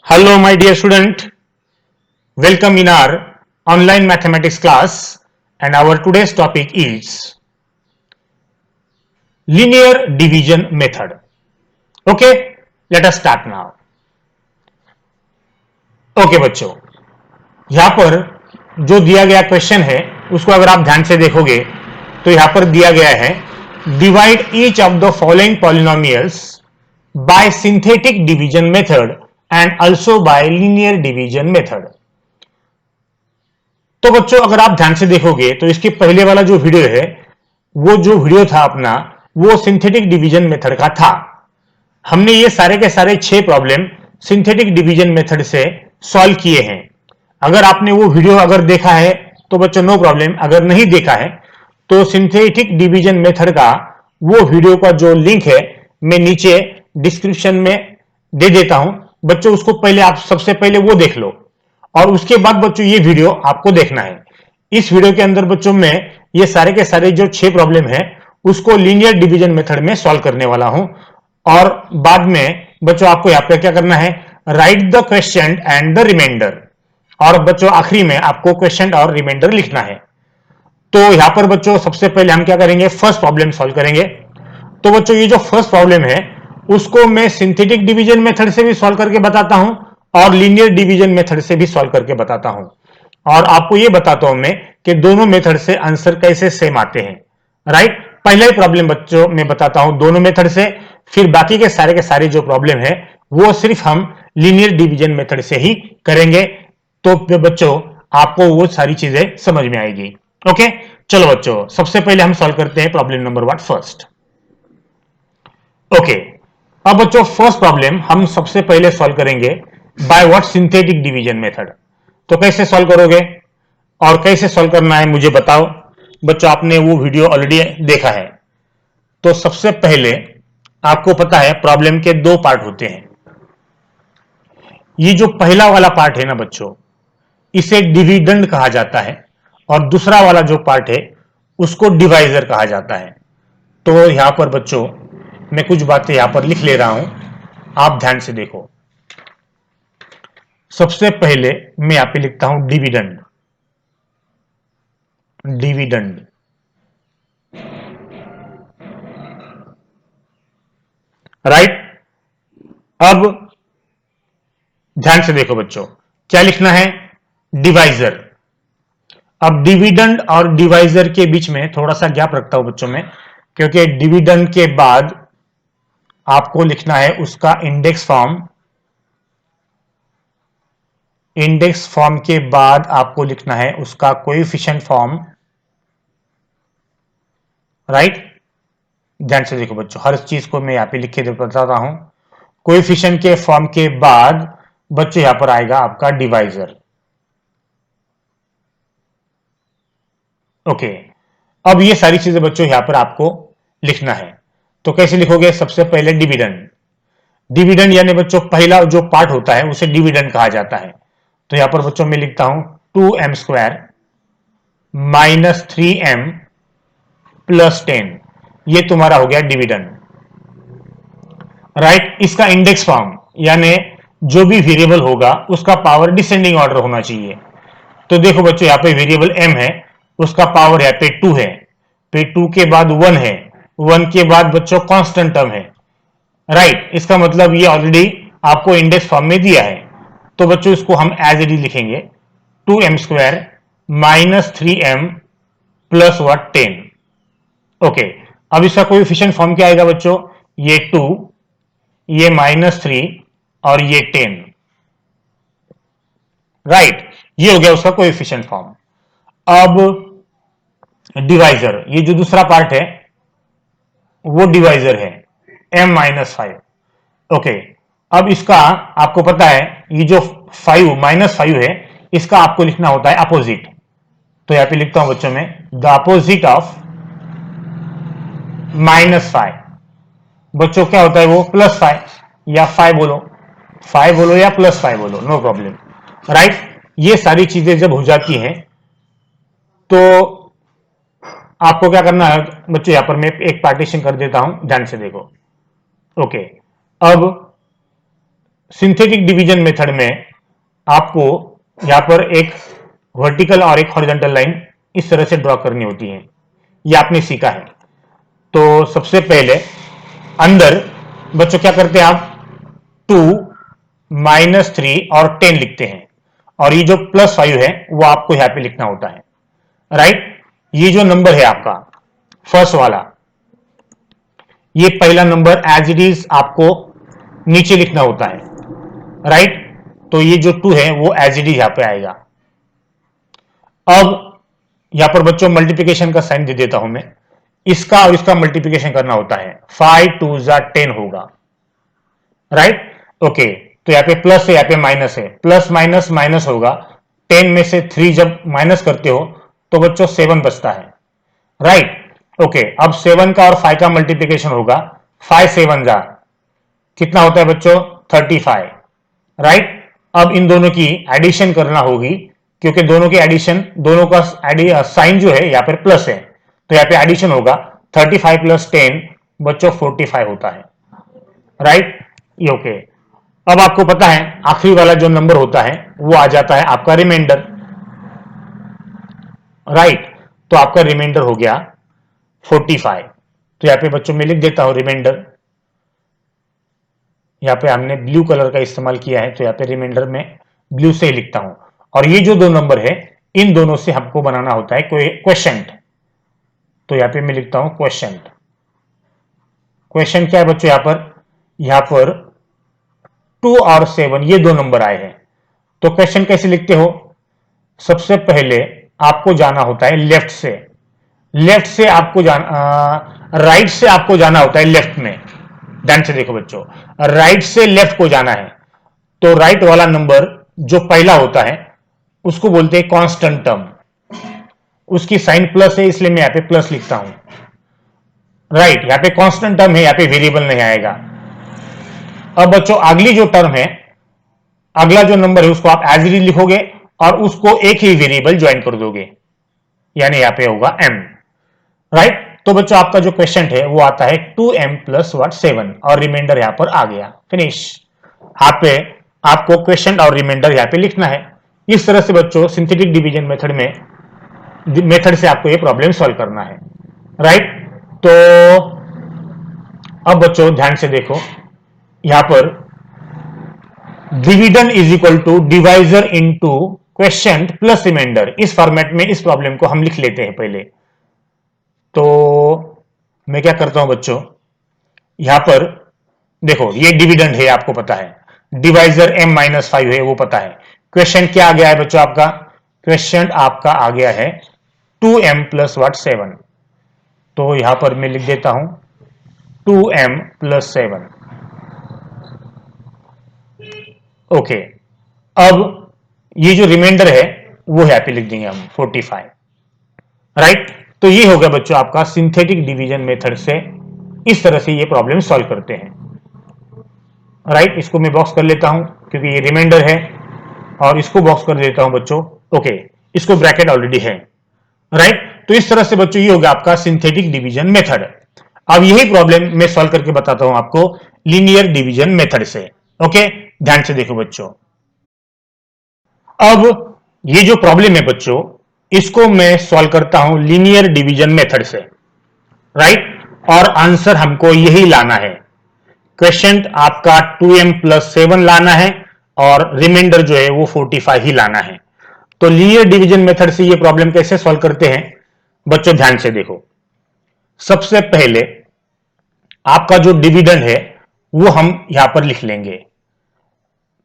Hello, my dear student. Welcome in our online mathematics class, and our today's topic is linear division method. Okay, let us start now. Okay, बच्चों, यहां पर जो दिया गया question है उसको अगर आप ध्यान से देखोगे तो यहां पर दिया गया है divide each of the following polynomials bye synthetic division method and also by linear division method. तो बच्चों अगर आप ध्यान से देखोगे तो इसके पहले वाला जो वीडियो है वो जो वीडियो था अपना वो सिंथेटिक डिवीजन मेथड का था। हमने ये सारे के सारे 6 प्रॉब्लम सिंथेटिक डिवीजन मेथड से सॉल्व किए हैं। अगर आपने वो वीडियो अगर देखा है तो बच्चों नो प्रॉब्लम, अगर नहीं देखा है तो सिंथेटिक डिवीजन मेथड का वो वीडियो का जो लिंक है मैं नीचे डिस्क्रिप्शन में दे देता हूं। बच्चों उसको पहले आप सबसे पहले वो देख लो और उसके बाद बच्चों ये वीडियो आपको देखना है। इस वीडियो के अंदर बच्चों में ये सारे के सारे जो 6 प्रॉब्लम है उसको लीनियर डिवीजन मेथड में सॉल्व करने वाला हूं और बाद में बच्चों आपको यहां पे क्या करना है, write the question and the reminder, और बच्चों आखिरी में आपको क्वेश्चन और रिमाइंडर लिखना है। तो यहां पर बच्चों सबसे पहले हम क्या करेंगे, फर्स्ट प्रॉब्लम सॉल्व करेंगे। तो बच्चों ये जो फर्स्ट प्रॉब्लम है उसको मैं सिंथेटिक डिवीजन मेथड से भी सॉल्व करके बताता हूं और लीनियर डिवीजन मेथड से भी सॉल्व करके बताता हूं, और आपको यह बताता हूं मैं कि दोनों मेथड से आंसर कैसे सेम आते हैं। राइट, पहला ही प्रॉब्लम बच्चों मैं बताता हूं दोनों मेथड से, फिर बाकी के सारे जो प्रॉब्लम है वो सिर्फ हम लीनियर डिवीजन मेथड से ही करेंगे। तो बच्चों आपको वो सारी चीजें समझ में आएगी। ओके, चलो बच्चों सबसे पहले हम सॉल्व करते हैं प्रॉब्लम नंबर 1 फर्स्ट। ओके, अब बच्चों फर्स्ट प्रॉब्लम हम सबसे पहले सॉल्व करेंगे by what, synthetic division method. तो कैसे सॉल्व करोगे और कैसे सॉल्व करना है मुझे बताओ। बच्चों आपने वो वीडियो ऑलरेडी देखा है। तो सबसे पहले आपको पता है प्रॉब्लम के 2 पार्ट होते हैं। ये जो पहला वाला पार्ट है ना बच्चों, इसे डिविडेंड कहा जाता है और दूसरा वाला जो पार्ट है उसको डिवाइजर कहा जाता है। तो यहां पर बच्चों मैं कुछ बातें यहां पर लिख ले रहा हूं, आप ध्यान से देखो। सबसे पहले मैं यहां पे लिखता हूं डिविडेंड। Dividend right. अब ध्यान से देखो बच्चों क्या लिखना है, डिवाइजर। अब डिविडेंड और डिवाइजर के बीच में थोड़ा सा गैप रखता हूं बच्चों में, क्योंकि डिविडेंड के बाद आपको लिखना है उसका इंडेक्स फॉर्म। इंडेक्स फॉर्म के बाद आपको लिखना है उसका कोएफिशिएंट फॉर्म। राइट, ध्यान से देखो बच्चों, हर चीज को मैं यहां पे लिख के बता रहा हूं। कोएफिशिएंट के फॉर्म के बाद बच्चों यहां पर आएगा आपका डिवाइजर। ओके, अब ये सारी चीजें बच्चों यहां पर आपको लिखना है। तो कैसे लिखोगे, सबसे पहले डिविडेंड। डिविडेंड यानी बच्चों पहला जो पार्ट होता है उसे डिविडेंड कहा जाता है। तो यहां पर बच्चों मैं लिखता हूं 2m² माइनस 3m प्लस 10, ये तुम्हारा हो गया डिविडेंड। राइट, इसका इंडेक्स फॉर्म यानी जो भी वेरिएबल होगा उसका पावर डिसेंडिंग ऑर्डर होना चाहिए। तो देखो बच्चों यहाँ पे वेरिएबल m है, उसका पावर यहाँ पे 2 है, पे 2 के बाद 1 है, 1 के बाद बच्चों कांस्टेंट टर्म है। राइट, इसका मतलब ये ऑलरेडी आपको इंडेक्स फॉर्म में दिया है। तो बच्चों इसको हम एज इट इज लिखेंगे 2m² minus 3m plus 10। Okay, अब इसका कोएफिशिएंट फॉर्म क्या आएगा बच्चों, ये 2, ये -3 और ये 10। राइट, ये हो गया उसका कोएफिशिएंट फॉर्म। अब डिवाइजर, ये जो दूसरा पार्ट है वो डिवाइजर है m-5। ओके, अब इसका आपको पता है ये जो 5 -5 है इसका आपको लिखना होता है अपोजिट। तो यहां पे लिखता हूं बच्चों में द अपोजिट ऑफ -5। बच्चों क्या होता है वो +5 या 5 बोलो, 5 बोलो या +5 बोलो, नो प्रॉब्लम। राइट, ये सारी चीजें जब हो जाती हैं तो आपको क्या करना है बच्चों, यहां पर मैं एक पार्टीशन कर देता हूं, ध्यान से देखो। ओके, अब सिंथेटिक डिवीजन मेथड में आपको यहां पर एक वर्टिकल और एक हॉरिजॉन्टल लाइन इस तरह से ड्रॉ करनी होती है, ये आपने सीखा है। तो सबसे पहले अंदर बच्चों क्या करते हैं, आप 2 -3 और 10 लिखते हैं, और ये जो +5 है वो आपको यहां पे लिखना होता है, राइट। ये जो नंबर है आपका फर्स्ट वाला, ये पहला नंबर एज इट इज आपको नीचे लिखना होता है, राइट। तो ये जो 2 है वो एज इट इज यहां पे आएगा। अब यहां पर बच्चों मल्टीप्लिकेशन का साइन दे देता हूं मैं, इसका और इसका मल्टीप्लिकेशन करना होता है, 5 2 10 होगा, राइट। ओके, तो यहां पे प्लस है, यहां पे माइनस है, प्लस माइनस माइनस होगा, 10 में से 3 जब माइनस करते हो तो बच्चों 7 बचता है, राइट। ओके, अब 7 का और 5 का मल्टीप्लिकेशन होगा, 5 7 जा कितना होता है बच्चों, 35, राइट। अब इन दोनों की एडिशन करना होगी, क्योंकि दोनों की एडिशन, दोनों का साइन जो है यहां पर प्लस है, तो यहां पे एडिशन होगा 35 + 10 बच्चों 45 होता है, राइट। ये ओके। अब आपको पता है आखिरी वाला जो नंबर होता है वो आ जाता है आपका रिमाइंडर, राइट। तो आपका रिमाइंडर हो गया 45। तो यहां पे बच्चों में लिख देता हूं रिमाइंडर, यहां पे हमने ब्लू कलर का इस्तेमाल किया है, तो यहां पे रिमाइंडर में ब्लू से ही लिखता हूं। और ये जो दो नंबर है इन दोनों से हमको बनाना होता है क्वेश्चंट, तो यहां पे मैं लिखता हूं क्वेश्चंट। क्वेश्चन क्या है बच्चों, यहां पर 2 और 7 ये दो नंबर आए हैं, तो क्वेश्चन कैसे लिखते हो, सबसे पहले आपको जाना होता है लेफ्ट से, लेफ्ट से आपको राइट से आपको जाना होता है लेफ्ट में, ध्यान से देखो बच्चों, राइट से लेफ्ट को जाना है, तो राइट वाला नंबर जो पहला होता है उसको बोलते हैं कांस्टेंट टर्म, उसकी साइन प्लस है इसलिए मैं यहां पे प्लस लिखता हूं, राइट। यहां पे कांस्टेंट टर्म है, यहां पे वेरिएबल नहीं आएगा। अब बच्चों अगली जो टर्म है, अगला जो नंबर है उसको आप एज इट इज लिखोगे और उसको एक ही वेरिएबल ज्वाइन कर दोगे, यानी यहां पे होगा m, राइट। तो बच्चों आपका जो क्वेश्चन है वो आता है 2m + 7 और रिमाइंडर यहां पर आ गया, फिनिश। यहां पे आपको क्वेश्चन और रिमाइंडर यहां पे लिखना है। इस तरह से बच्चों सिंथेटिक डिवीजन मेथड से आपको ये प्रॉब्लम सॉल्व करना है, राइट। तो अब बच्चों ध्यान से देखो, यहां पर division is equal to divisor into question plus reminder, इस फॉर्मेट में इस प्रॉब्लम को हम लिख लेते हैं पहले। तो मैं क्या करता हूं बच्चों, यहां पर देखो ये डिविडेंड है आपको पता है, डिवाइजर m-5 है वो पता है, क्वेश्चन क्या आ गया है बच्चों, आपका क्वेश्चन आपका आ गया है 2m + 7, तो यहां पर मैं लिख देता हूं 2m + 7, ओके। अब ये जो रिमाइंडर है वो यहां पे लिख देंगे हम 45, राइट। तो ये हो गया बच्चों आपका सिंथेटिक डिवीजन मेथड से इस तरह से ये प्रॉब्लम सॉल्व करते हैं, राइट। इसको मैं बॉक्स कर लेता हूं क्योंकि ये रिमाइंडर है, और इसको बॉक्स कर देता हूं बच्चों, ओके। इसको ब्रैकेट ऑलरेडी है, राइट। तो इस तरह से बच्चों ये हो गया आपका सिंथेटिक डिवीजन मेथड। अब यही प्रॉब्लम मैं सॉल्व करके बताता हूं आपको लीनियर डिवीजन मेथड से, ओके। ध्यान से देखो बच्चों, अब ये जो प्रॉब्लम है बच्चों इसको मैं सॉल्व करता हूं लीनियर डिवीजन मेथड से, राइट। और आंसर हमको यही लाना है, क्वेश्चन आपका 2m + 7 लाना है और रिमाइंडर जो है वो 45 ही लाना है। तो लीनियर डिवीजन मेथड से ये प्रॉब्लम कैसे सॉल्व करते हैं बच्चों, ध्यान से देखो। सबसे पहले आपका जो डिविडेंड है वो हम यहां पर लिख लेंगे,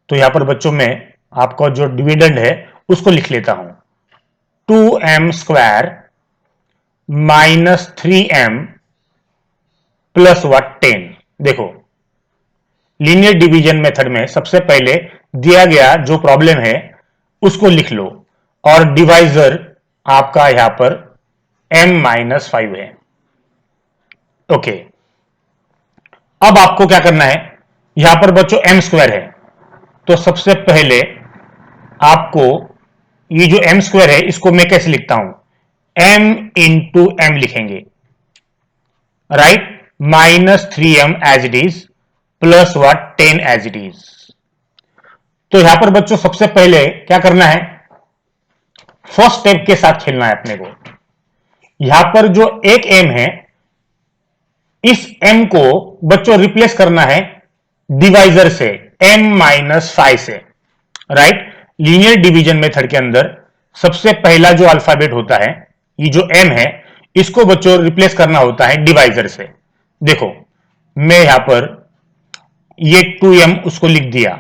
तो यहां पर बच्चों में आपका जो डिविडेंड है उसको लिख लेता हूं, 2m² - 3m + 10। देखो लीनियर डिवीजन मेथड में सबसे पहले दिया गया जो प्रॉब्लम है उसको लिख लो, और डिवाइजर आपका यहां पर m-5 है, ओके। अब आपको क्या करना है, यहां पर बच्चों m² है, तो सबसे पहले आपको ये जो m² है इसको मैं कैसे लिखता हूं, m × m लिखेंगे, right. -3m as it is + 10 as it is, तो यहां पर बच्चों सबसे पहले क्या करना है, फर्स्ट स्टेप के साथ खेलना है अपने को। यहां पर जो एक m है, इस m को बच्चों रिप्लेस करना है डिवाइजर से, m-5 से, राइट। लीनियर डिवीजन मेथड के अंदर सबसे पहला जो अल्फाबेट होता है, ये जो m है, इसको बच्चों रिप्लेस करना होता है डिवाइजर से। देखो मैं यहां पर ये 2m उसको लिख दिया।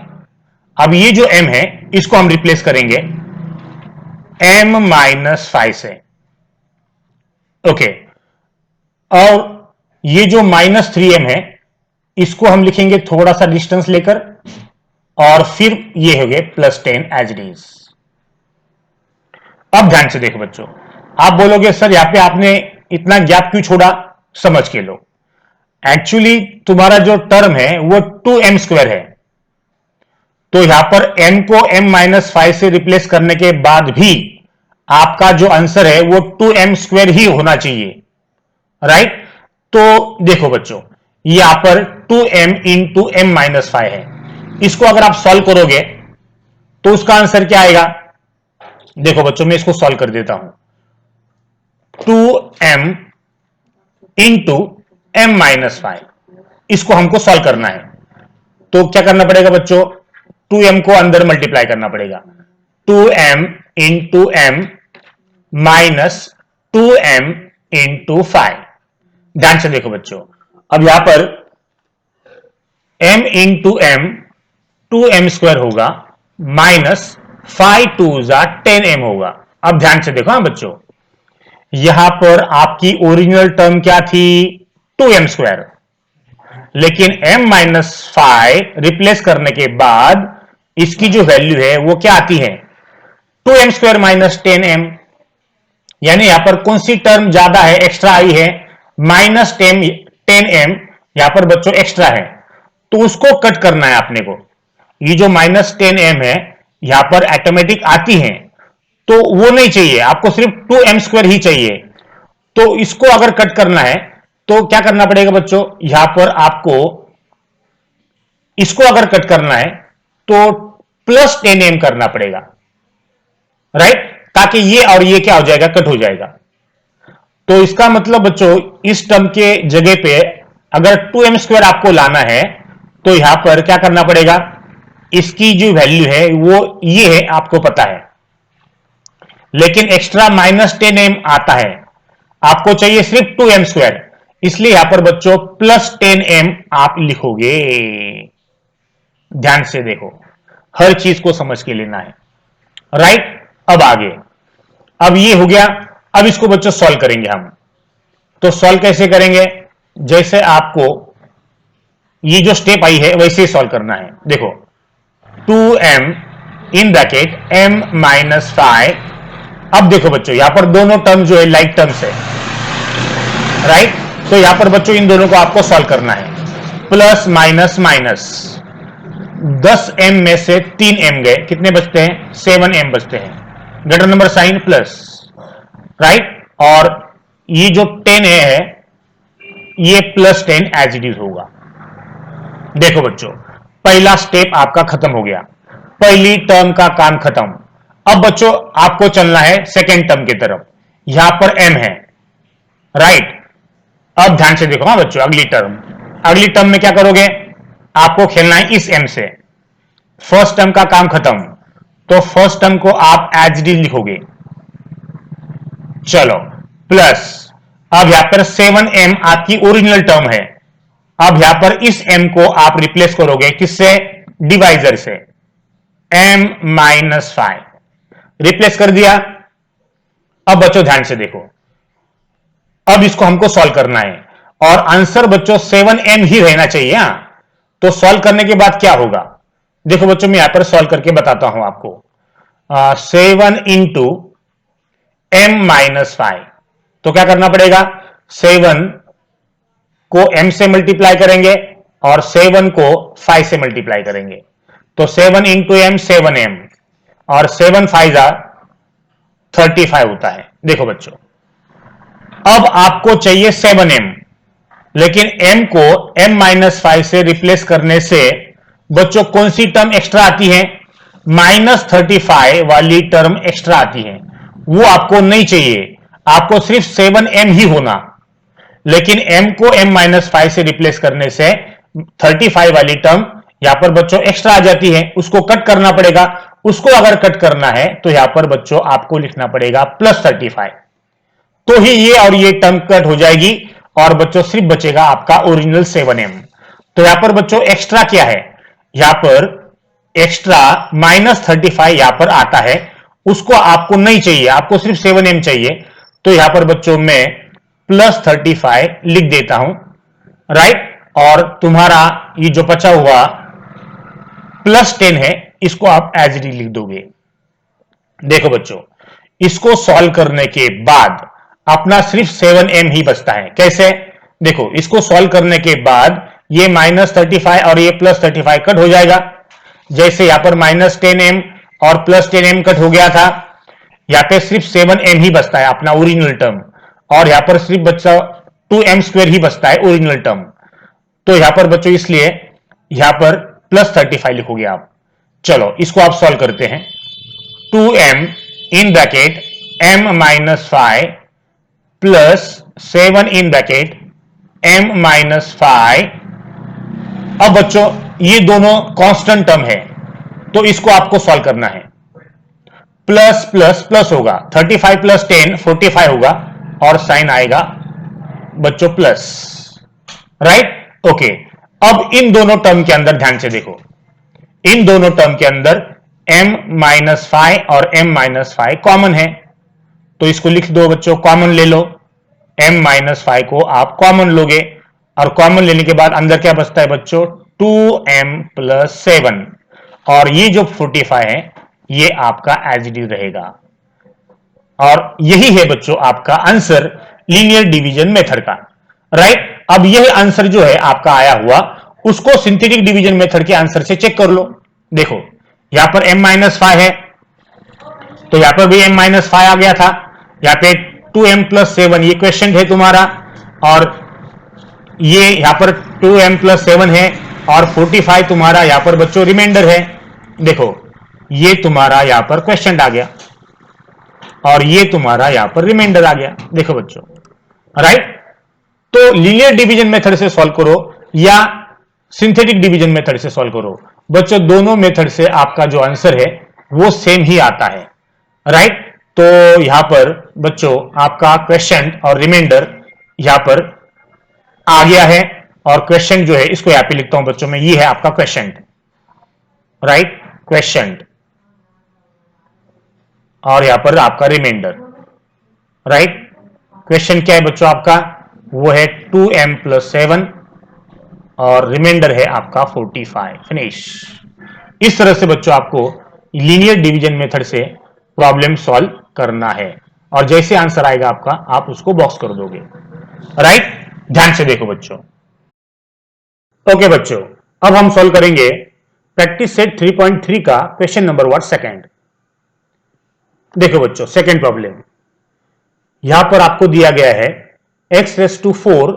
अब ये जो m है इसको हम रिप्लेस करेंगे m-5 से, ओके। और ये जो -3m है इसको हम लिखेंगे थोड़ा सा डिस्टेंस लेकर, और फिर ये हो गए +10 एज इट इज। अब ध्यान से देखो बच्चों, आप बोलोगे सर यहां पे आपने इतना गैप क्यों छोड़ा, समझ के लो। एक्चुअली तुम्हारा जो टर्म है वो 2m² है, तो यहां पर m को m-5 से रिप्लेस करने के बाद भी आपका जो आंसर है वो 2m² ही होना चाहिए, राइट। तो देखो बच्चों, यहां पर 2m इंटू m-5 है, इसको अगर आप सॉल्व करोगे तो उसका आंसर क्या आएगा। देखो बच्चों मैं इसको सॉल्व कर देता हूं, 2m इंटू m-5, इसको हमको सॉल्व करना है। तो क्या करना पड़ेगा बच्चों, 2m को अंदर मल्टीप्लाई करना पड़ेगा, 2m into m minus 2m into 5। ध्यान से देखो बच्चों, अब यहां पर m इंटू m 2m² होगा, माइनस 5 2 10m होगा। अब ध्यान से देखो, हाँ बच्चों, यहां पर आपकी ओरिजिनल टर्म क्या थी, 2m², लेकिन m-5 रिप्लेस करने के बाद इसकी जो वैल्यू है वो क्या आती है, 2m² माइनस 10m। यानी यहां पर कौन सी टर्म ज्यादा है, एक्स्ट्रा आई है, -10m यहां पर बच्चों एक्स्ट्रा है, तो उसको कट करना है अपने को। ये जो -10m है यहां पर ऑटोमेटिक आती है, तो वो नहीं चाहिए, आपको सिर्फ 2m² ही चाहिए। तो इसको अगर कट करना है तो क्या करना पड़ेगा बच्चों, यहां पर आपको इसको अगर कट करना है तो +10m करना पड़ेगा, राइट, ताकि ये और ये क्या हो जाएगा, कट हो जाएगा। तो इसका मतलब बच्चों इस टर्म के जगह पे अगर 2m² आपको लाना है तो यहां पर क्या करना पड़ेगा, इसकी जो वैल्यू है वो ये है, आपको पता है, लेकिन एक्स्ट्रा -10m आता है, आपको चाहिए सिर्फ 2m², इसलिए यहां पर बच्चों +10m आप लिखोगे। ध्यान से देखो, हर चीज को समझ के लेना है, राइट। अब आगे, अब ये हो गया, अब इसको बच्चों सॉल्व करेंगे हम। तो सॉल्व कैसे करेंगे, जैसे आपको ये जो स्टेप आई है वैसे ही सॉल्व करना है। देखो 2m इन ब्रैकेट m-5। अब देखो बच्चों यहां पर दोनों टर्म जो है लाइक टर्म्स है, राइट। तो यहां पर बच्चों इन दोनों को आपको सॉल्व करना है, प्लस माइनस माइनस, 10m में से 3m गए, कितने बचते हैं, 7m बचते हैं, greater number sign plus, right. और ये जो 10 है ये +10 एज इट इज होगा। देखो बच्चों पहला स्टेप आपका खत्म हो गया, पहली टर्म का काम खत्म। अब बच्चों आपको चलना है सेकेंड टर्म की तरफ, यहां पर m है, राइट। अब ध्यान से देखो, हाँ बच्चों, अगली टर्म में क्या करोगे, आपको खेलना है इस m से। फर्स्ट टर्म का काम खत्म, तो फर्स्ट टर्म को आप एज इट इज लिखोगे, चलो प्लस, अब यहां पर 7m आपकी ओरिजिनल टर्म है, अब यहां पर इस m को आप रिप्लेस करोगे किससे, डिवाइजर से, m-5 रिप्लेस कर दिया। अब बच्चों ध्यान से देखो, अब इसको हमको सॉल्व करना है, और आंसर बच्चों 7m ही रहना चाहिए। तो सॉल्व करने के बाद क्या होगा, देखो बच्चों मैं यहां पर सॉल्व करके बताता हूं आपको। 7 इंटू m-5, तो क्या करना पड़ेगा, 7 को m से मल्टीप्लाई करेंगे और 7 को 5 से मल्टीप्लाई करेंगे, तो 7 इंटू m 7m, और 7 5 35 होता है। देखो बच्चों अब आपको चाहिए 7m, लेकिन m को m-5 से रिप्लेस करने से बच्चों कौन सी टर्म एक्स्ट्रा आती है, -35 वाली टर्म एक्स्ट्रा आती है, वो आपको नहीं चाहिए, आपको सिर्फ 7m ही होना। लेकिन m को m-5 से रिप्लेस करने से 35 वाली टर्म यहां पर बच्चों एक्स्ट्रा आ जाती है, उसको कट करना पड़ेगा। उसको अगर कट करना है तो यहां पर बच्चों आपको लिखना पड़ेगा +35, तो ही ये और ये टर्म कट हो जाएगी और बच्चों सिर्फ बचेगा आपका ओरिजिनल 7m। तो यहां पर बच्चों एक्स्ट्रा क्या है, यहां पर एक्स्ट्रा -35 यहां पर आता है, उसको आपको नहीं चाहिए, आपको सिर्फ 7m चाहिए। तो यहां पर बच्चों मैं +35 लिख देता हूं, राइट। और तुम्हारा ये जो बचा हुआ +10 है, इसको आप एज इट इज लिख दोगे। देखो बच्चों, इसको सॉल्व करने के बाद अपना सिर्फ 7m ही बचता है। कैसे, देखो इसको सॉल्व करने के बाद ये -35 और ये +35 कट हो जाएगा। जैसे यहां पर -10m और +10m कट हो गया था, यहां पे सिर्फ 7m ही बचता है अपना ओरिजिनल टर्म, और यहां पर सिर्फ बच्चा 2m² ही बचता है ओरिजिनल टर्म। तो यहां पर बच्चों इसलिए यहां पर +35 लिखोगे आप। चलो इसको आप सॉल्व करते हैं। 2m in bracket m-5 plus 7 in bracket m-5। अब बच्चों ये दोनों कांस्टेंट टर्म है, तो इसको आपको सॉल्व करना है। प्लस प्लस प्लस होगा, 35 + 10 45 होगा, और साइन आएगा बच्चों प्लस, राइट। ओके, अब इन दोनों टर्म के अंदर ध्यान से देखो, इन दोनों टर्म के अंदर m-5 और m-5 कॉमन है, तो इसको लिख दो बच्चों, कॉमन ले लो। m-5 को आप कॉमन लोगे, और कॉमन लेने के बाद अंदर क्या बचता है बच्चों, 2m + 7, और ये जो 45 है ये आपका एज इट इज रहेगा। और यही है बच्चों आपका आंसर लीनियर डिवीजन मेथड का, राइट। अब यह आंसर जो है आपका आया हुआ, उसको सिंथेटिक डिवीजन मेथड के आंसर से चेक कर लो। देखो यहां पर m-5 है, तो यहां पर भी m-5 आ गया था, यहां पे 2m + 7 ये क्वेश्चन है तुम्हारा, और ये यहां पर 2m + 7 है, और 45 तुम्हारा यहां पर बच्चों रिमाइंडर है। देखो ये तुम्हारा यहां पर क्वेश्चन आ गया, और ये तुम्हारा यहां पर रिमाइंडर आ गया। देखो बच्चों, राइट। तो लीनियर डिवीजन मेथड से सॉल्व करो या सिंथेटिक डिवीजन मेथड से सॉल्व करो, बच्चों दोनों मेथड से आपका जो आंसर है वो सेम ही आता है, राइट। तो यहां पर बच्चों आपका क्वेश्चन और रिमाइंडर यहां पर आ गया है, और क्वेश्चन जो है इसको यहां पे लिखता हूं बच्चों में, ये है आपका क्वेश्चन, राइट, क्वेश्चन, और यहां पर आपका रिमाइंडर, राइट। क्वेश्चन क्या है बच्चों आपका, वो है 2m + 7, और रिमाइंडर है आपका 45। फिनिश। इस तरह से बच्चों आपको लीनियर डिवीजन मेथड से प्रॉब्लम सॉल्व करना है, और जैसे आंसर आएगा आपका आप उसको बॉक्स कर दोगे, राइट। ध्यान से देखो बच्चों। ओके बच्चों, अब हम सॉल्व करेंगे प्रैक्टिस सेट 3.3 का क्वेश्चन नंबर 1 सेकंड। देखो बच्चों सेकंड प्रॉब्लम, यहां पर आपको दिया गया है x⁴ + 2x³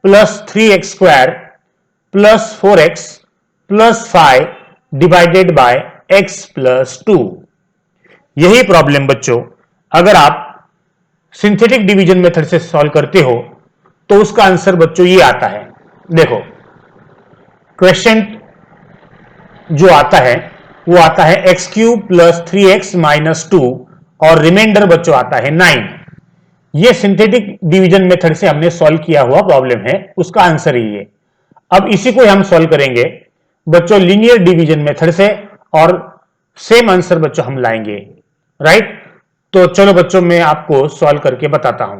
+ 3x² + 4x + 5 divided by x + 2। यही प्रॉब्लम बच्चों अगर आप सिंथेटिक डिवीजन मेथड से सॉल्व करते हो तो उसका आंसर बच्चों ये आता है। देखो क्वेश्चन जो आता है वो आता है x³ + 3x - 2, और रिमाइंडर बच्चों आता है 9। ये सिंथेटिक डिवीजन मेथड से हमने सॉल्व किया हुआ प्रॉब्लम है, उसका आंसर ही है। अब इसी को हम सॉल्व करेंगे बच्चों लीनियर डिवीजन मेथड से, और सेम आंसर बच्चों हम लाएंगे, राइट। तो चलो बच्चों मैं आपको सॉल्व करके बताता हूं।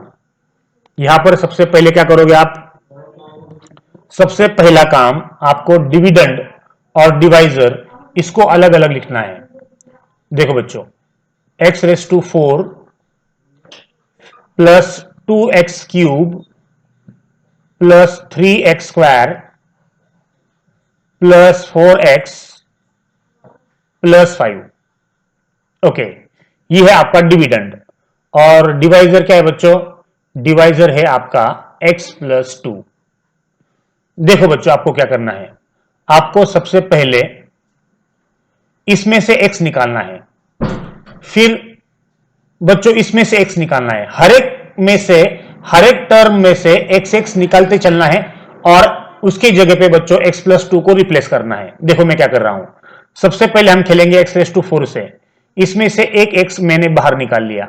यहां पर सबसे पहले क्या करोगे आप, सबसे पहला काम आपको डिविडेंड और डिवाइजर इसको अलग अलग लिखना है। देखो बच्चों x⁴ + 2x³ + 3x² + 4x + 5। Okay, ये है आपका डिविडेंड, और डिवाइजर क्या है बच्चों, डिवाइजर है आपका x + 2। देखो बच्चों आपको क्या करना है, आपको सबसे पहले इसमें से x निकालना है, फिर बच्चों इसमें से x निकालना है, हर एक टर्म में से x निकालते चलना है और उसके जगह पे बच्चों x+2 को रिप्लेस करना है। देखो मैं क्या कर रहा हूं, सबसे पहले हम खेलेंगे x4 से, इसमें से एक x मैंने बाहर निकाल लिया,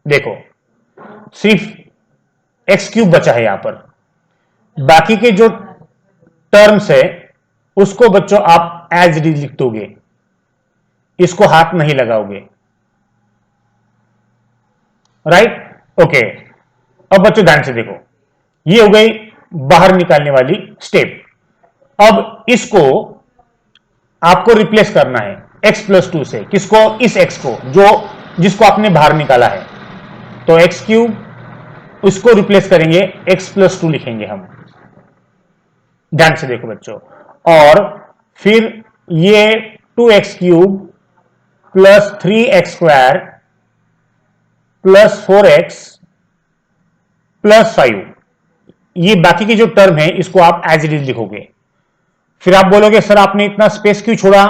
देखो सिर्फ x³ बचा है यहां पर, बाकी के जो टर्म्स है उसको बच्चों आप एज इट इज लिख दोगे, इसको हाथ नहीं लगाओगे, राइट, ओके। अब बच्चों ध्यान से देखो, ये हो गई बाहर निकालने वाली स्टेप। अब इसको आपको रिप्लेस करना है x+2 से, किसको, इस x को जिसको आपने बाहर निकाला है, तो x³ उसको रिप्लेस करेंगे, x+2 लिखेंगे हम, ध्यान से देखो बच्चों, और फिर ये 2x³ plus 3x² plus 4x plus 5, ये बाकी की जो टर्म है इसको आप एज इट इज लिखोगे। फिर आप बोलोगे सर आपने इतना स्पेस क्यों छोड़ा,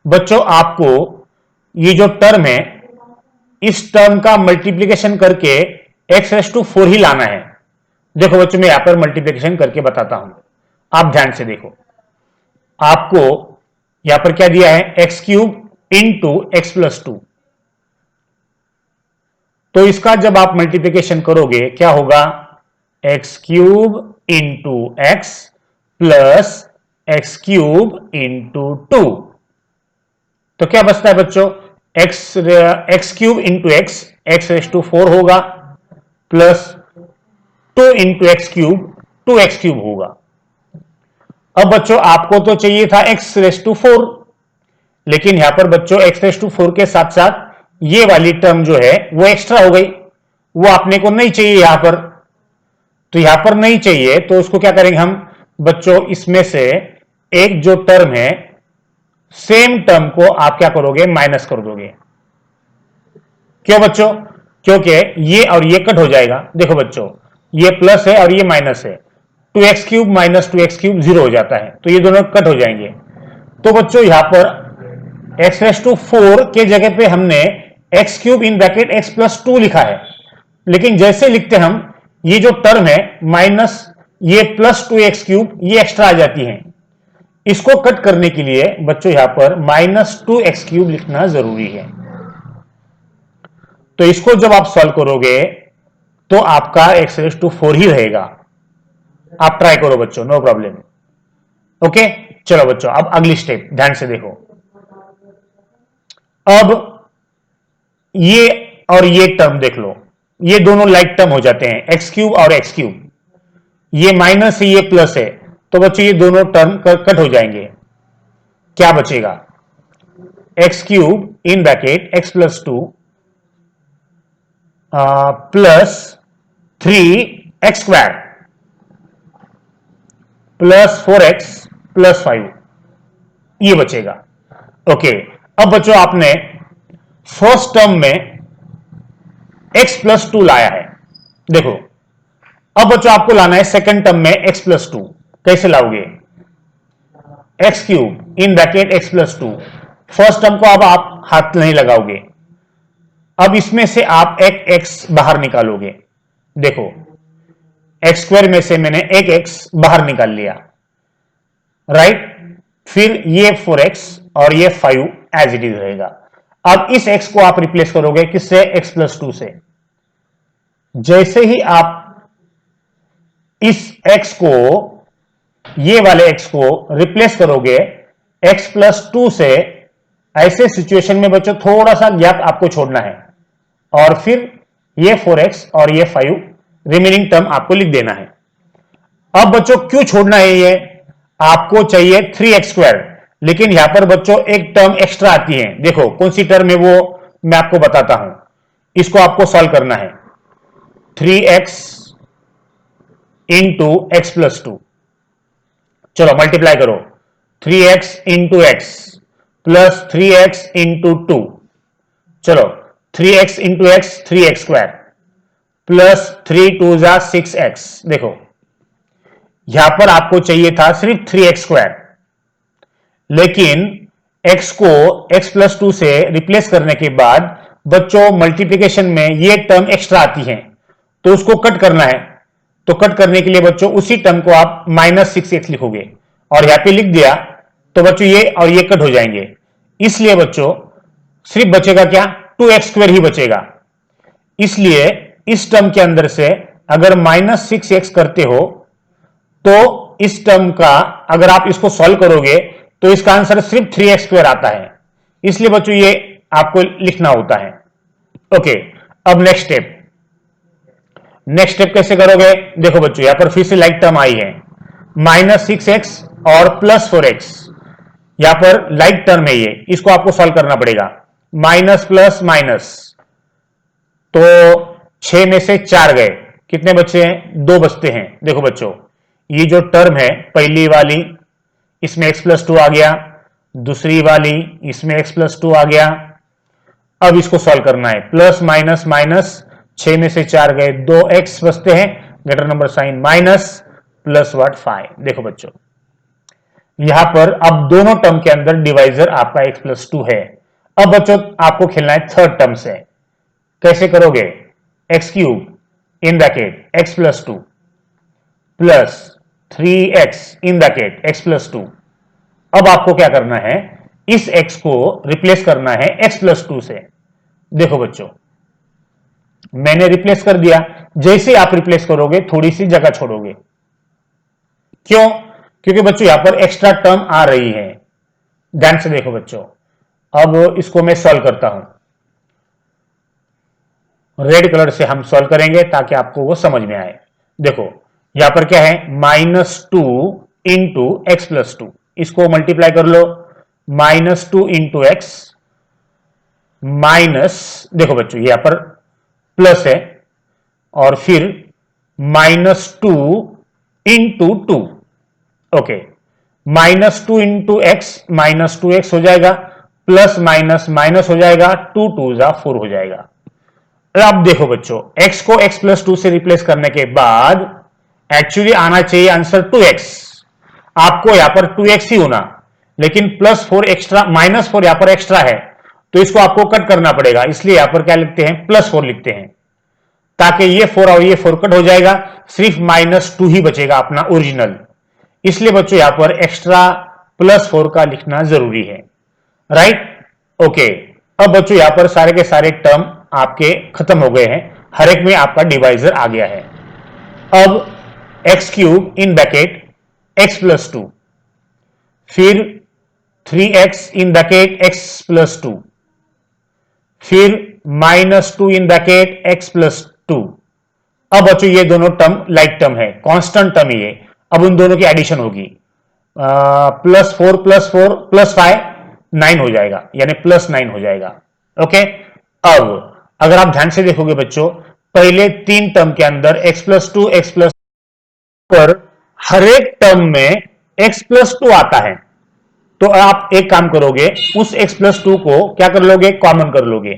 बच्चों आपको ये जो टर्म है इस टर्म का मल्टीप्लीकेशन करके x4 ही लाना है। देखो बच्चों मैं यहां पर मल्टीप्लीकेशन करके बताता हूं, आप ध्यान से देखो, आपको यहां पर क्या दिया है, x³ इंटू x+2, तो इसका जब आप मल्टीप्लीकेशन करोगे क्या होगा, x³ into x plus x³ into 2, तो क्या बचता है बच्चों, x³ इंटू x4 होगा प्लस 2 इंटू x³ 2x³ होगा। अब बच्चों आपको तो चाहिए था x4, लेकिन यहां पर बच्चों x4 के साथ साथ ये वाली टर्म जो है वो एक्स्ट्रा हो गई, वो आपने को नहीं चाहिए यहां पर, तो यहां पर नहीं चाहिए तो उसको क्या करेंगे हम बच्चों, इसमें से एक जो टर्म है सेम टर्म को आप क्या करोगे, माइनस कर दोगे। क्यों बच्चों, क्योंकि ये और ये कट हो जाएगा, देखो बच्चों ये प्लस है और ये माइनस है, 2x³ माइनस 2x³ 0 हो जाता है, तो ये दोनों कट हो जाएंगे। तो बच्चों यहां पर x4 के जगह पे हमने x³ इन ब्रैकेट x+2 लिखा है, लेकिन जैसे लिखते हम ये जो टर्म है माइनस ये प्लस 2x³ ये एक्स्ट्रा आ जाती है, इसको कट करने के लिए बच्चों यहां पर -2x³ लिखना जरूरी है। तो इसको जब आप सॉल्व करोगे तो आपका x4 ही रहेगा, आप ट्राई करो बच्चों, नो प्रॉब्लम, ओके। चलो बच्चों अब अगली स्टेप ध्यान से देखो, अब ये और ये टर्म देख लो, ये दोनों लाइक टर्म हो जाते हैं, x³ और x³, ये माइनस है ये प्लस है, तो बच्चों ये दोनों टर्म कट हो जाएंगे, क्या बचेगा, x³ in bracket x+2 plus 3x² plus 4x plus 5, ये बचेगा, ओके। अब बच्चों आपने फर्स्ट टर्म में x+2 लाया है, देखो अब बच्चों आपको लाना है सेकंड टर्म में x+2, कैसे लाओगे, x³ in bracket x+2, first term को अब आप हाथ नहीं लगाओगे, अब इसमें से आप एक x बाहर निकालोगे, देखो x² में से मैंने एक x बाहर निकाल लिया, राइट, फिर ये 4x और ये 5 एज इट इज रहेगा। अब इस x को आप रिप्लेस करोगे किससे, x+2 से, जैसे ही आप इस x को, ये वाले x को रिप्लेस करोगे x+2 से, ऐसे सिचुएशन में बच्चों थोड़ा सा गैप आपको छोड़ना है और फिर ये 4x और ये 5 रिमेनिंग टर्म आपको लिख देना है। अब बच्चों क्यों छोड़ना है, ये आपको चाहिए 3x², लेकिन यहां पर बच्चों एक टर्म एक्स्ट्रा आती है, देखो कौन सी टर्म है वो मैं आपको बताता हूं, इसको आपको सॉल्व करना है, 3x इंटू x+2, चलो मल्टीप्लाई करो, 3x into x plus 3x into 2, चलो 3x into x 3x² plus 3 2 जा 6x, देखो यहां पर आपको चाहिए था सिर्फ 3x², लेकिन x को x प्लस 2 से रिप्लेस करने के बाद बच्चों मल्टीप्लिकेशन में ये टर्म एक्स्ट्रा आती है, तो उसको कट करना है। तो कट करने के लिए बच्चों उसी टर्म को आप -6x लिखोगे और यहां पे लिख दिया, तो बच्चों ये और ये कट हो जाएंगे। इसलिए बच्चों सिर्फ बचेगा क्या, 2x² ही बचेगा। इसलिए इस टर्म के अंदर से अगर -6x करते हो तो इस टर्म का अगर आप इसको सॉल्व करोगे तो इसका आंसर सिर्फ 3x² आता है। इसलिए बच्चों ये आपको लिखना होता है। ओके, अब नेक्स्ट स्टेप कैसे करोगे, देखो बच्चों यहां पर फिर से लाइक टर्म आई है, -6x और +4x, यहां पर लाइक टर्म है ये, इसको आपको सॉल्व करना पड़ेगा। माइनस प्लस माइनस, तो 6 में से 4 गए, कितने बचे हैं, 2 बचते हैं। देखो बच्चों ये जो टर्म है पहली वाली, इसमें x+2 आ गया, दूसरी वाली इसमें x+2 आ गया। अब इसको सॉल्व करना है, प्लस माइनस माइनस, 6 में से 4 गए, 2x बचते हैं, greater number sign minus, plus 5। देखो बच्चों यहां पर अब दोनों टर्म के अंदर डिवाइजर आपका x+2 है। अब बच्चों आपको खेलना है थर्ड टर्म से। कैसे करोगे, x³ in bracket x+2 plus 3x in bracket x+2। अब आपको क्या करना है, इस x को रिप्लेस करना है x+2 से। देखो बच्चों मैंने रिप्लेस कर दिया, जैसे आप रिप्लेस करोगे थोड़ी सी जगह छोड़ोगे, क्यों, क्योंकि बच्चों यहां पर एक्स्ट्रा टर्म आ रही है। ध्यान से देखो बच्चों, अब इसको मैं सॉल्व करता हूं, रेड कलर से हम सॉल्व करेंगे ताकि आपको वो समझ में आए। देखो यहां पर क्या है, -2 इंटू x+2, इसको मल्टीप्लाई कर लो, -2 इंटू एक्स माइनस, देखो बच्चों यहां पर प्लस है, और फिर -2 into 2। Okay, -2 into x -2x हो जाएगा, प्लस माइनस माइनस हो जाएगा, 2 2 4 हो जाएगा। अब देखो बच्चों x को x+2 से रिप्लेस करने के बाद एक्चुअली आना चाहिए आंसर 2x, आपको यहां पर 2x ही होना, लेकिन +4 एक्स्ट्रा, -4 यहां पर एक्स्ट्रा है, तो इसको आपको कट करना पड़ेगा। इसलिए यहां पर क्या लिखते हैं, +4 लिखते हैं, ताकि ये 4 और ये 4 कट हो जाएगा, सिर्फ -2 ही बचेगा अपना ओरिजिनल। इसलिए बच्चों यहां पर एक्स्ट्रा +4 का लिखना जरूरी है, राइट। ओके, अब बच्चों यहां पर सारे के सारे टर्म आपके खत्म हो गए हैं, हर एक में आपका डिवाइजर आ गया है। अब x³ इन ब्रैकेट x+2, फिर 3x इन ब्रैकेट x+2, फिर -2 इन ब्रैकेट x+2। अब बच्चों ये दोनों टर्म लाइक टर्म है, कांस्टेंट टर्म ये, अब उन दोनों की एडिशन होगी, +4 + 4 + 5 9 हो जाएगा, यानी +9 हो जाएगा। ओके, अब अगर आप ध्यान से देखोगे बच्चों, पहले 3 टर्म के अंदर x+2 x+ पर हर एक टर्म में x+2 आता है, तो आप एक काम करोगे, उस x+2 को क्या कर लोगे, कॉमन कर लोगे,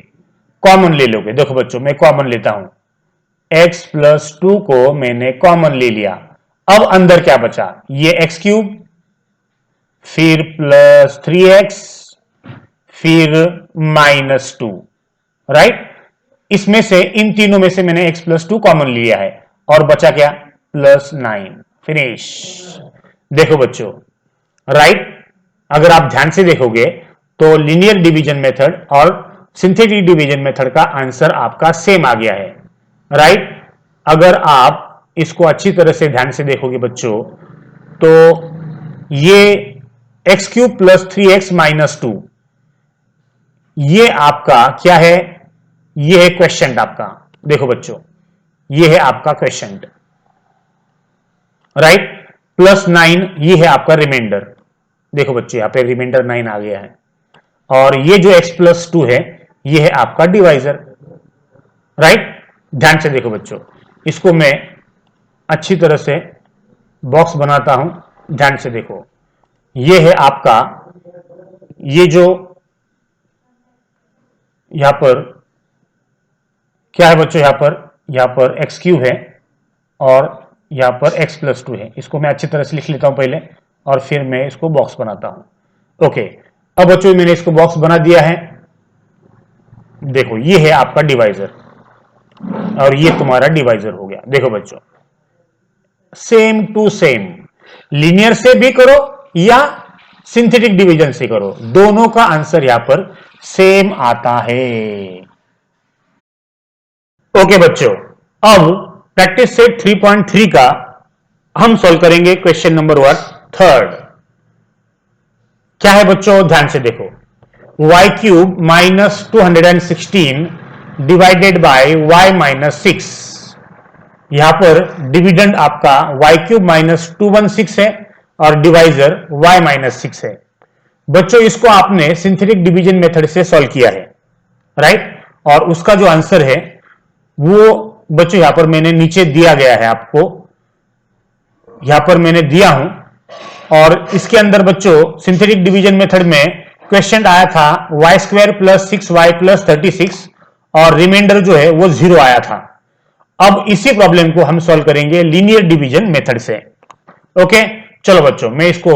कॉमन ले लोगे। देखो बच्चों मैं कॉमन लेता हूं, x+2 को मैंने कॉमन ले लिया, अब अंदर क्या बचा, ये x³, फिर +3x, फिर -2, राइट। इसमें से इन तीनों में से मैंने x+2 कॉमन लिया है, और बचा क्या, +9, फिनिश। देखो बच्चों, राइट, अगर आप ध्यान से देखोगे तो लीनियर डिवीजन मेथड और सिंथेटिक डिवीजन मेथड का आंसर आपका सेम आ गया है, राइट। अगर आप इसको अच्छी तरह से ध्यान से देखोगे बच्चों, तो ये x³ + 3x - 2, ये आपका क्या है, ये है क्वेश्चन आपका। देखो बच्चों ये है आपका क्वेश्चन, राइट, +9 ये है आपका रिमाइंडर। देखो बच्चों यहां पे रिमाइंडर 9 आ गया है, और ये जो x+2 है ये है आपका डिवाइजर, राइट। ध्यान से देखो बच्चों, इसको मैं अच्छी तरह से बॉक्स बनाता हूं, ध्यान से देखो, ये है आपका, ये जो यहां पर क्या है बच्चों, यहां पर x³ है और यहां पर x+2 है। इसको मैं अच्छी तरह से लिख लेता हूं पहले, और फिर मैं इसको बॉक्स बनाता हूं। ओके, अब बच्चों मैंने इसको बॉक्स बना दिया है, देखो ये है आपका डिवाइजर और ये तुम्हारा डिवाइजर हो गया। देखो बच्चों सेम टू सेम, लीनियर से भी करो या सिंथेटिक डिवीजन से करो, दोनों का आंसर यहां पर सेम आता है। ओके बच्चों, अब प्रैक्टिस सेट 3.3 का हम सॉल्व करेंगे क्वेश्चन नंबर 3। क्या है बच्चों, ध्यान से देखो, y³ - 216 डिवाइडेड बाय y - 6। यहां पर डिविडेंड आपका y³ - 216 है और डिवाइजर y - 6 है। बच्चों इसको आपने सिंथेटिक डिवीजन मेथड से सॉल्व किया है, राइट, और उसका जो आंसर है वो बच्चों यहां पर मैंने नीचे दिया गया है, आपको यहां पर मैंने दिया हूं। और इसके अंदर बच्चों सिंथेटिक डिवीजन मेथड में क्वेश्चन आया था y² + 6y + 36 और रिमाइंडर जो है वो 0 आया था। अब इसी प्रॉब्लम को हम सॉल्व करेंगे लीनियर डिवीजन मेथड से। ओके, चलो बच्चों मैं इसको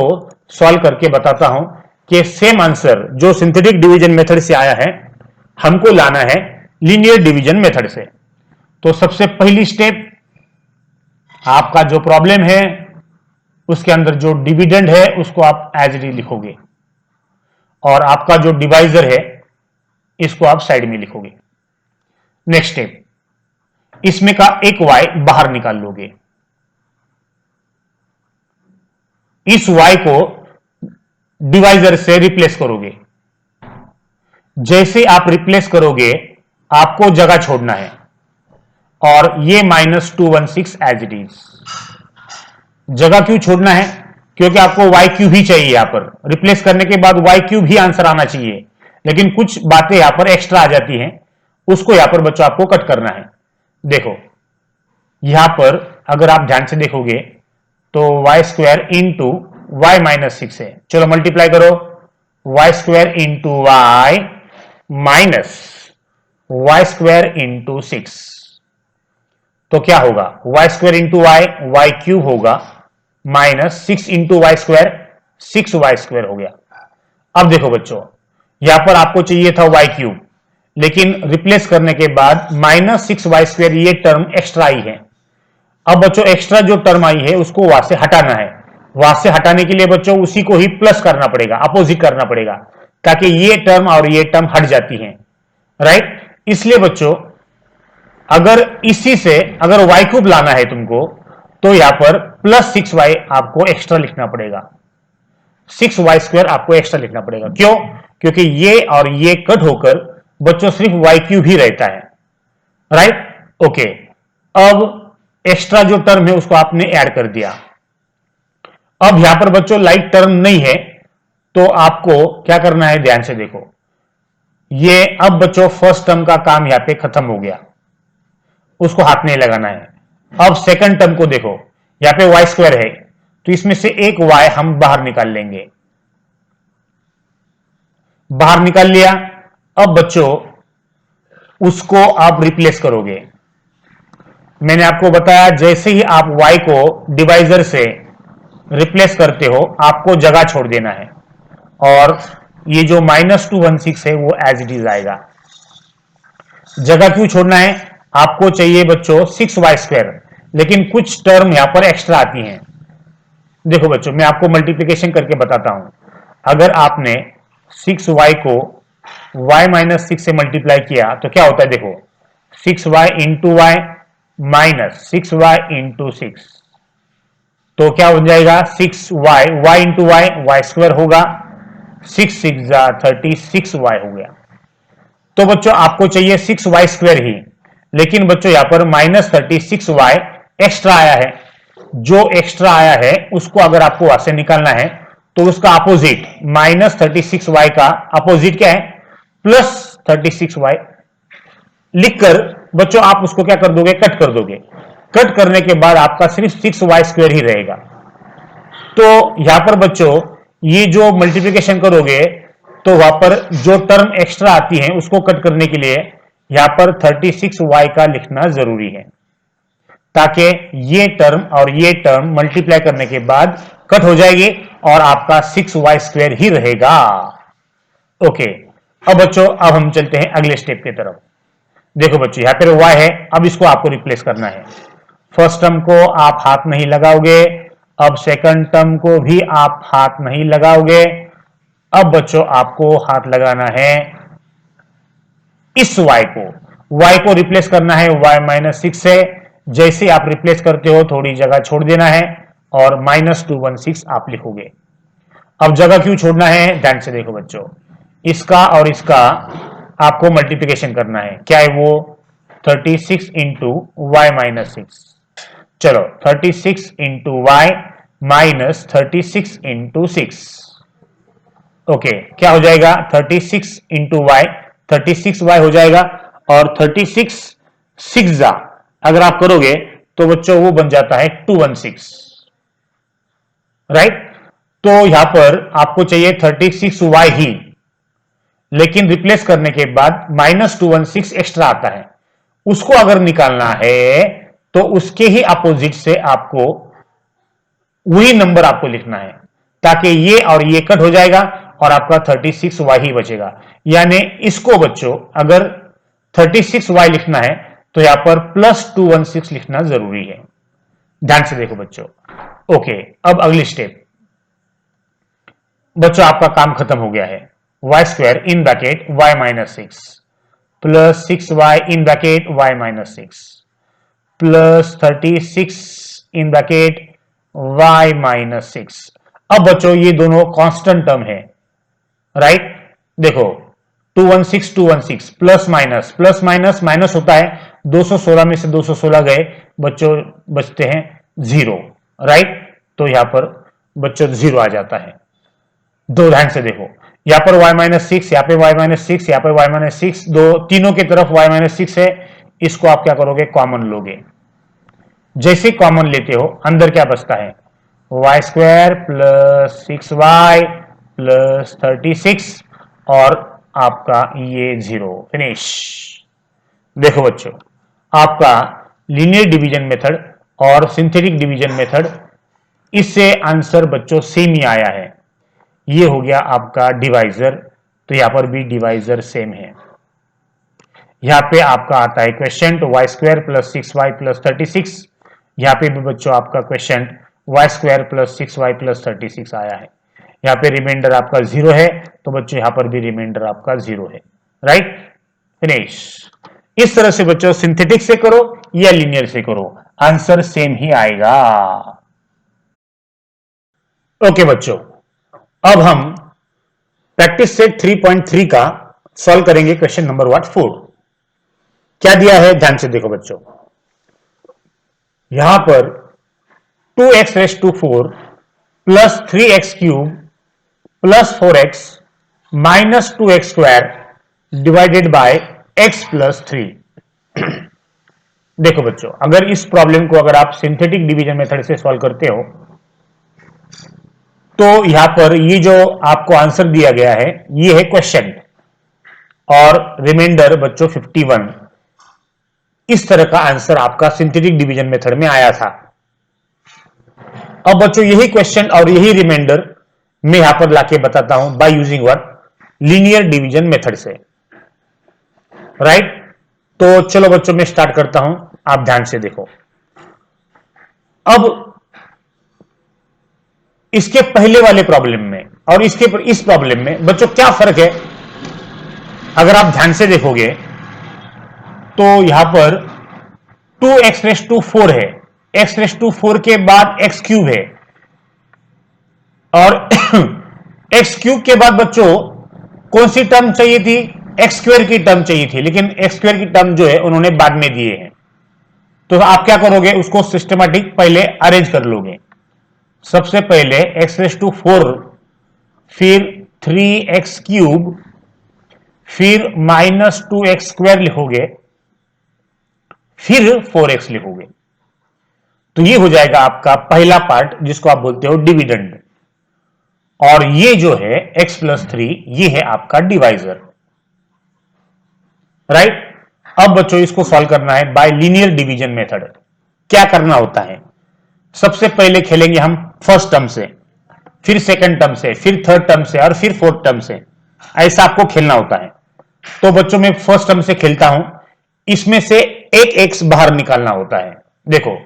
सॉल्व करके बताता हूं कि सेम आंसर जो सिंथेटिक डिवीजन मेथड से आया है हमको लाना है लीनियर डिवीजन मेथड से। तो सबसे पहली स्टेप, आपका जो प्रॉब्लम है उसके अंदर जो डिविडेंड है उसको आप एज इट इज लिखोगे और आपका जो डिवाइजर है इसको आप साइड में लिखोगे। नेक्स्ट स्टेप, इसमें का एक y बाहर निकाल लोगे, इस y को डिवाइजर से रिप्लेस करोगे। जैसे आप रिप्लेस करोगे आपको जगह छोड़ना है और ये -216 एज इट इज। जगह क्यों छोड़ना है, क्योंकि आपको y³ ही चाहिए, यहां पर रिप्लेस करने के बाद y³ ही आंसर आना चाहिए, लेकिन कुछ बातें यहां पर एक्स्ट्रा आ जाती हैं, उसको यहां पर बच्चों आपको कट करना है। देखो यहां पर अगर आप ध्यान से देखोगे तो y² इंटू y - 6 है, चलो मल्टीप्लाई करो, y² into y minus y² into 6, तो क्या होगा y² इंटू y³ होगा माइनस 6 इंटू y², 6y² हो गया। अब देखो बच्चों यहां पर आपको चाहिए था y³, लेकिन रिप्लेस करने के बाद -6y² ये टर्म एक्स्ट्रा आई है। अब बच्चों एक्स्ट्रा जो टर्म आई है उसको वहां से हटाना है, वहां से हटाने के लिए बच्चों उसी को ही प्लस करना पड़ेगा, अपोजिट करना पड़ेगा, ताकि ये टर्म और ये टर्म हट जाती हैं, राइट। इसलिए बच्चों अगर इसी से अगर y³ लाना है तुमको तो यहां पर +6y आपको एक्स्ट्रा लिखना पड़ेगा, 6y² आपको एक्स्ट्रा लिखना पड़ेगा। क्यों, क्योंकि ये और ये कट होकर बच्चों सिर्फ y³ ही रहता है, राइट। ओके, अब एक्स्ट्रा जो टर्म है उसको आपने ऐड कर दिया। अब यहां पर बच्चों लाइक टर्म नहीं है तो आपको क्या करना है, ध्यान से देखो, ये अब बच्चों फर्स्ट टर्म का काम यहां पे खत्म हो गया, उसको हाथ नहीं लगाना है। अब सेकंड टर्म को देखो, यहां पे y² है तो इसमें से एक y हम बाहर निकाल लेंगे, बाहर निकाल लिया। अब बच्चों उसको आप रिप्लेस करोगे। मैंने आपको बताया जैसे ही आप y को डिवाइजर से रिप्लेस करते हो आपको जगह छोड़ देना है और ये जो -216 है वो एज इट इज आएगा। जगह क्यों छोड़ना है, आपको चाहिए बच्चों 6y², लेकिन कुछ टर्म यहां पर एक्स्ट्रा आती हैं। देखो बच्चों मैं आपको मल्टीप्लिकेशन करके बताता हूं, अगर आपने 6y को y - 6 से मल्टीप्लाई किया तो क्या होता है, देखो 6y into y minus 6y into 6, तो क्या हो जाएगा 6y, y into y y² होगा, 6 6 36y हो गया। तो बच्चों आपको चाहिए 6y² ही, लेकिन बच्चों यहां पर -36y एक्स्ट्रा आया है। जो एक्स्ट्रा आया है उसको अगर आपको वहां से निकालना है तो उसका अपोजिट -36y का अपोजिट क्या है, +36y लिखकर बच्चों आप उसको क्या कर दोगे, कट कर दोगे। कट करने के बाद आपका सिर्फ 6y² ही रहेगा। तो यहां पर बच्चों ये जो मल्टीप्लिकेशन करोगे तो वहां पर जो टर्म एक्स्ट्रा आती है उसको कट करने के लिए यहां पर 36y का लिखना जरूरी है, ताकि ये टर्म और ये टर्म मल्टीप्लाई करने के बाद कट हो जाएगी और आपका 6y² ही रहेगा। ओके, अब बच्चों अब हम चलते हैं अगले स्टेप की तरफ। देखो बच्चों यहाँ पर y है, अब इसको आपको रिप्लेस करना है। फर्स्ट टर्म को आप हाथ नहीं लगाओगे, अब सेकंड टर्म को भी आप हाथ नहीं लगाओगे। अब बच्चों आपको हाथ लगाना है इस y को रिप्लेस करना है y-6 से। जैसे आप रिप्लेस करते हो थोड़ी जगह छोड़ देना है और -216 आप लिखोगे। अब जगह क्यों छोड़ना है, ध्यान से देखो बच्चों, इसका और इसका आपको मल्टीप्लिकेशन करना है। क्या है वो, 36 इंटू y-6। चलो 36 into y minus 36 into 6। Okay, क्या हो जाएगा, 36 इंटू वाई 36y हो जाएगा, और 36 6 अगर आप करोगे तो बच्चों वो बन जाता है 216, राइट। तो यहां पर आपको चाहिए 36y ही, लेकिन रिप्लेस करने के बाद -216 एक्स्ट्रा आता है, उसको अगर निकालना है तो उसके ही अपोजिट से आपको वही नंबर आपको लिखना है, ताकि ये और ये कट हो जाएगा और आपका 36y ही बचेगा। यानी इसको बच्चों अगर 36y लिखना है तो यहां पर +216 लिखना जरूरी है। ध्यान से देखो बच्चों। ओके, अब अगली स्टेप बच्चों, आपका काम खत्म हो गया है। y² in bracket y-6 plus 6y in bracket y-6 plus 36 in bracket y-6। अब बच्चों ये दोनों कांस्टेंट टर्म है, राइट। देखो 216 प्लस माइनस माइनस होता है, 216 में से 216 गए बच्चों, बचते हैं 0, राइट। तो यहां पर बच्चों 0 आ जाता है। दो ध्यान से देखो, यहां पर y-6, यहां पे y-6, यहां पर y-6, दो तीनों की तरफ y-6 है। इसको आप क्या करोगे, कॉमन लोगे। जैसे कॉमन लेते हो अंदर क्या बचता है, y² प्लस 6y प्लस 36 और आपका ये 0, फिनिश। देखो बच्चों, आपका लीनियर डिवीजन मेथड और सिंथेटिक डिवीजन मेथड, इससे आंसर बच्चों सेम ही आया है। ये हो गया आपका डिवाइजर, तो यहां पर भी डिवाइजर सेम है। यहां पे आपका आता है question y² plus 6y plus 36। यहां पे भी बच्चों आपका question y² plus 6y plus 36 आया है। यहां पे रिमाइंडर आपका 0 है, तो बच्चों यहां पर भी रिमाइंडर आपका 0 है, राइट, फिनिश। इस तरह से बच्चों सिंथेटिक से करो या लीनियर से करो, आंसर सेम ही आएगा। ओके बच्चों, अब हम प्रैक्टिस सेट 3.3 का सॉल्व करेंगे क्वेश्चन नंबर 4। क्या दिया है, ध्यान से देखो बच्चों। यहां पर 2x⁴ plus 3x³ plus 4x minus 2x² divided by x plus 3। देखो बच्चों, अगर इस प्रॉब्लम को अगर आप सिंथेटिक डिवीजन मेथड से सॉल्व करते हो तो यहां पर ये जो आपको आंसर दिया गया है ये है क्वेश्चन, और रिमाइंडर बच्चों 51। इस तरह का आंसर आपका सिंथेटिक डिवीजन मेथड में आया था। अब बच्चों यही क्वेश्चन और यही रिमाइंडर मैं यहां पर लाके बताता हूं by using what, linear division method से, राइट। तो चलो बच्चों मैं स्टार्ट करता हूं, आप ध्यान से देखो। अब इसके पहले वाले प्रॉब्लम में और इस प्रॉब्लम में बच्चों क्या फर्क है, अगर आप ध्यान से देखोगे तो यहां पर 2x⁴ है, x⁴ के बाद x³ है, और x³ के बाद बच्चों कौन सी टर्म चाहिए थी, x² की टर्म चाहिए थी, लेकिन x² की टर्म जो है उन्होंने बाद में दिए हैं। तो आप क्या करोगे, उसको सिस्टमैटिक पहले अरेंज कर लोगे। सबसे पहले x⁴, फिर 3x³, फिर -2x² लिखोगे, फिर 4x लिखोगे। तो ये हो जाएगा आपका पहला पार्ट जिसको आप बोलते हो डिविडेंड, और ये जो है x प्लस 3 ये है आपका डिवाइजर, राइट। अब बच्चों इसको सॉल्व करना है बाय लीनियर डिवीजन मेथड। क्या करना होता है, सबसे पहले खेलेंगे हम फर्स्ट टर्म से, फिर सेकंड टर्म से, फिर थर्ड टर्म से और फिर फोर्थ टर्म से। ऐसा आपको खेलना होता है। तो बच्चों में फर्स्ट टर्म से खेलता हूं, इसमें से एक एक्स बाहर निकालना होता है। देखो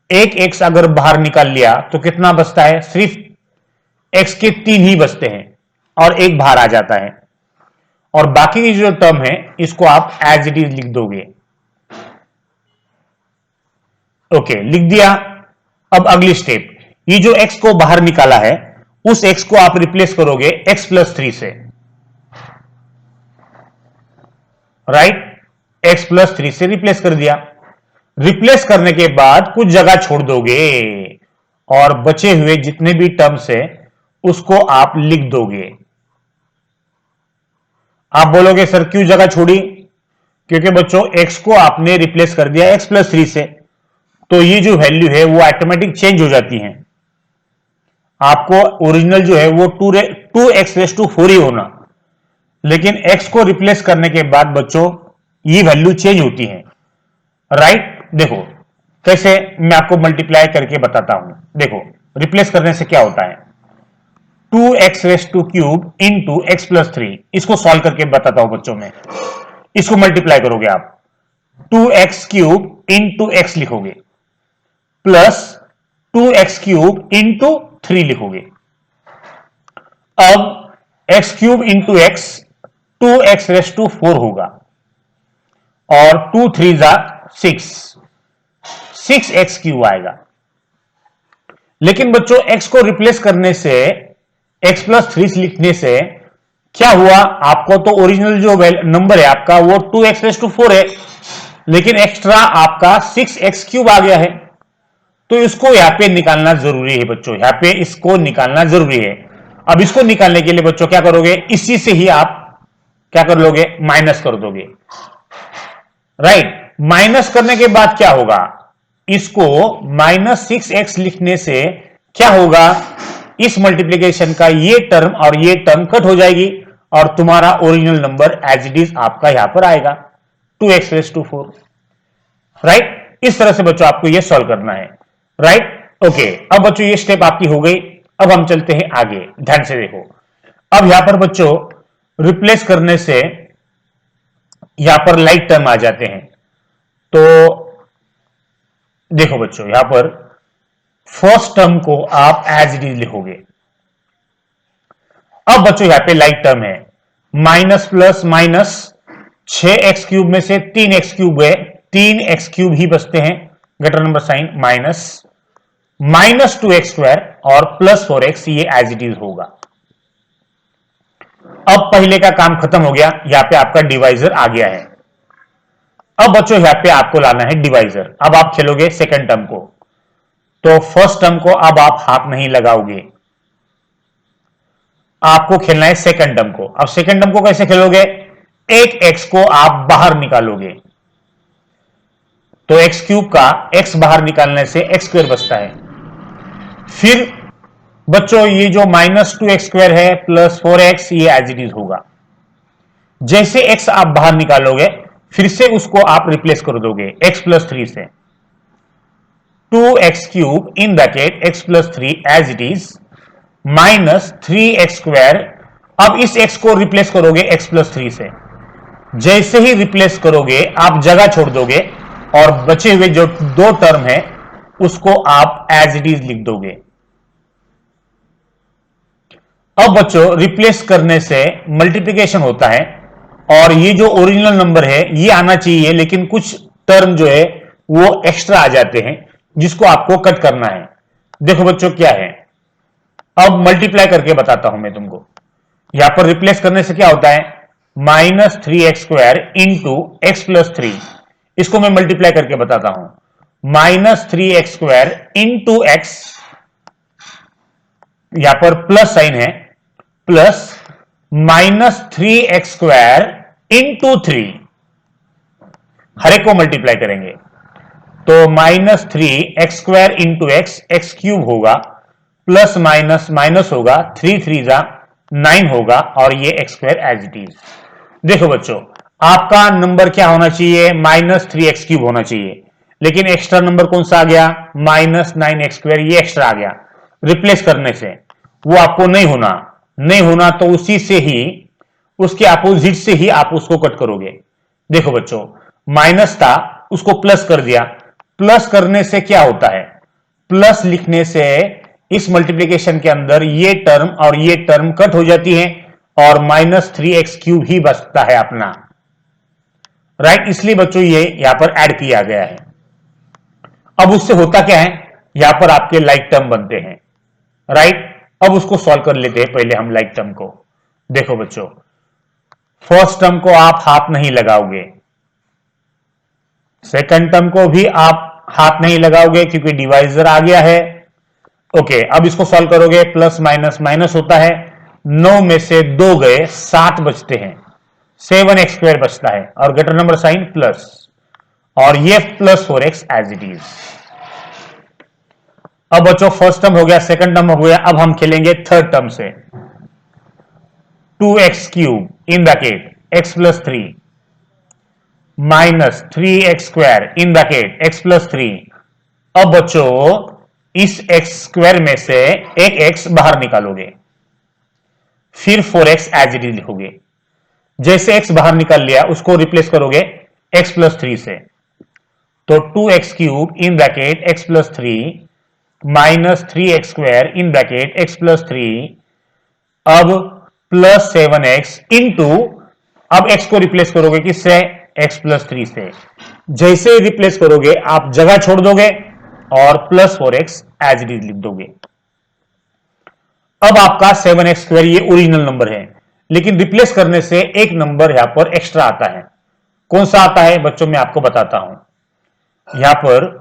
एक एक्स अगर बाहर निकाल लिया तो कितना बचता है, सिर्फ एक्स के 3 ही बचते हैं और एक बाहर आ जाता है, और बाकी की जो टर्म है इसको आप एज इट इज लिख दोगे। ओके, लिख दिया। अब अगली स्टेप, ये जो x को बाहर निकाला है उस x को आप रिप्लेस करोगे x प्लस 3 से, राइट। x प्लस 3 से रिप्लेस कर दिया। रिप्लेस करने के बाद कुछ जगह छोड़ दोगे और बचे हुए जितने भी टर्म्स है उसको आप लिख दोगे। आप बोलोगे सर क्यों जगह छोड़ी, क्योंकि बच्चों x को आपने रिप्लेस कर दिया x प्लस 3 से, तो ये जो वैल्यू है वो ऑटोमेटिक चेंज हो जाती है। आपको ओरिजिनल जो है वो 2x4 ही होना, लेकिन x को रिप्लेस करने के बाद बच्चों ये वैल्यू चेंज होती है, राइट। देखो कैसे, मैं आपको मल्टीप्लाई करके बताता हूं। देखो रिप्लेस करने से क्या होता है, 2x³ इंटू एक्स प्लस 3, इसको सॉल्व करके बताता हूं बच्चों में। इसको मल्टीप्लाई करोगे आप, 2x³ इंटू एक्स लिखोगे प्लस 2x³ इंटू 3 लिखोगे। अब x³ इंटू एक्स 2x4 होगा और 2 3 जा 6x³ आएगा। लेकिन बच्चों x को रिप्लेस करने से, x प्लस 3 लिखने से क्या हुआ, आपको तो ओरिजिनल जो नंबर है आपका वो 2x4 है, लेकिन एक्स्ट्रा आपका 6x³ आ गया है, तो इसको यहां पे निकालना जरूरी है बच्चों, यहां पे इसको निकालना जरूरी है। अब इसको निकालने के लिए बच्चों क्या करोगे, इसी से ही आप क्या कर लोगे, माइनस कर दोगे, राइट। माइनस करने के बाद क्या होगा, इसको -6x लिखने से क्या होगा, इस मल्टीप्लीकेशन का ये टर्म और ये टर्म कट हो जाएगी और तुम्हारा original number as it is आपका यहां पर आएगा 2x4, राइट। इस तरह से बच्चों आपको ये सॉल्व करना है, राइट। ओके, अब बच्चों ये स्टेप आपकी हो गई। अब हम चलते हैं आगे, ध्यान से देखो। अब यहां पर बच्चों रिप्लेस करने से यहां पर लाइक टर्म आ जाते हैं, तो देखो बच्चों यहां पर फर्स्ट टर्म को आप एज इट इज लिखोगे। अब बच्चों यहां पे लाइक टर्म है, माइनस प्लस माइनस, 6x³ में से 3x³ गए, 3x³ ही बचते हैं, greater number sign, minus 2x² और प्लस 4x, ये एज इट इज होगा। अब पहले का काम खत्म हो गया, यहां पे आपका डिवाइजर आ गया है। अब बच्चों यहां पे आपको लाना है डिवाइजर। अब आप खेलोगे सेकंड टर्म को, तो फर्स्ट टर्म को अब आप हाथ नहीं लगाओगे, आपको खेलना है सेकंड टर्म को। अब सेकंड टर्म को कैसे खेलोगे, एक x को आप बाहर निकालोगे, तो x³ का x बाहर निकालने से x² बचता है। फिर बच्चों ये जो -2x² है प्लस 4x, ये एज इट इज होगा। जैसे x आप बाहर निकालोगे फिर से उसको आप रिप्लेस कर दोगे x प्लस 3 से, 2x³ in bracket x plus 3 as it is -3x²। अब इस x को रिप्लेस करोगे x प्लस 3 से, जैसे ही रिप्लेस करोगे आप जगह छोड़ दोगे और बचे हुए जो दो टर्म है उसको आप एज इट इज लिख दोगे। अब बच्चों रिप्लेस करने से मल्टीप्लिकेशन होता है और ये जो ओरिजिनल नंबर है ये आना चाहिए, लेकिन कुछ टर्म जो है वो एक्स्ट्रा आ जाते हैं जिसको आपको कट करना है। देखो बच्चों क्या है, अब मल्टीप्लाई करके बताता हूं मैं तुमको। यहां पर रिप्लेस करने से क्या होता है, -3x² इंटू एक्स प्लस 3, इसको मैं मल्टीप्लाई करके बताता हूं, -3x² इंटू एक्स, यहां पर प्लस साइन है, प्लस -3x² इंटू 3, हर एक को मल्टीप्लाई करेंगे तो -3x² इंटू एक्स, x³ होगा, प्लस माइनस माइनस होगा, 3 3 जा 9 होगा और ये x² एज इट इज। देखो बच्चों आपका नंबर क्या होना चाहिए, -3x³ होना चाहिए, लेकिन एक्स्ट्रा नंबर कौन सा आ गया, -9x², ये एक्स्ट्रा आ गया। रिप्लेस करने से वो आपको नहीं होना तो उसी से ही उसके अपोजिट से ही आप उसको कट करोगे। देखो बच्चों, माइनस था उसको प्लस कर दिया, प्लस करने से क्या होता है, प्लस लिखने से इस मल्टीप्लिकेशन के अंदर ये टर्म और ये टर्म कट हो जाती है और -3x³ ही बचता है अपना, राइट। इसलिए बच्चों ये यहां पर ऐड किया गया है। अब उससे होता क्या है, यहां पर आपके लाइक टर्म बनते हैं, राइट। अब उसको सॉल्व कर लेते हैं पहले हम लाइक टर्म को। देखो बच्चों, फर्स्ट टर्म को आप हाथ नहीं लगाओगे, सेकंड टर्म को भी आप हाथ नहीं लगाओगे क्योंकि डिवाइजर आ गया है। ओके, अब इसको सॉल्व करोगे, प्लस माइनस माइनस होता है, 9 में से 2 गए, 7 बचते हैं, 7x² बचता है और ग्रेटर नंबर साइन प्लस, और ये +4x एज इट इज। अब बच्चों फर्स्ट टर्म हो गया, सेकंड टर्म हो गया, अब हम खेलेंगे थर्ड टर्म से। 2x³ in bracket x+3 -3x² in bracket x+3। अब बच्चों इस x² में से एक x बाहर निकालोगे, फिर 4x एज इट इज लिखोगे। जैसे x बाहर निकाल लिया उसको रिप्लेस करोगे x+3 से, तो 2x³ in bracket x+3 -3x² in bracket x+3, अब +7x इंटू, अब x को रिप्लेस करोगे किससे, x+3 से। जैसे रिप्लेस करोगे आप जगह छोड़ दोगे और +4x एज इट इज लिख दोगे। अब आपका 7x² ये ओरिजिनल नंबर है, लेकिन रिप्लेस करने से एक नंबर यहां पर एक्स्ट्रा आता है। कौन सा आता है बच्चों, मैं आपको बताता हूं। यहां पर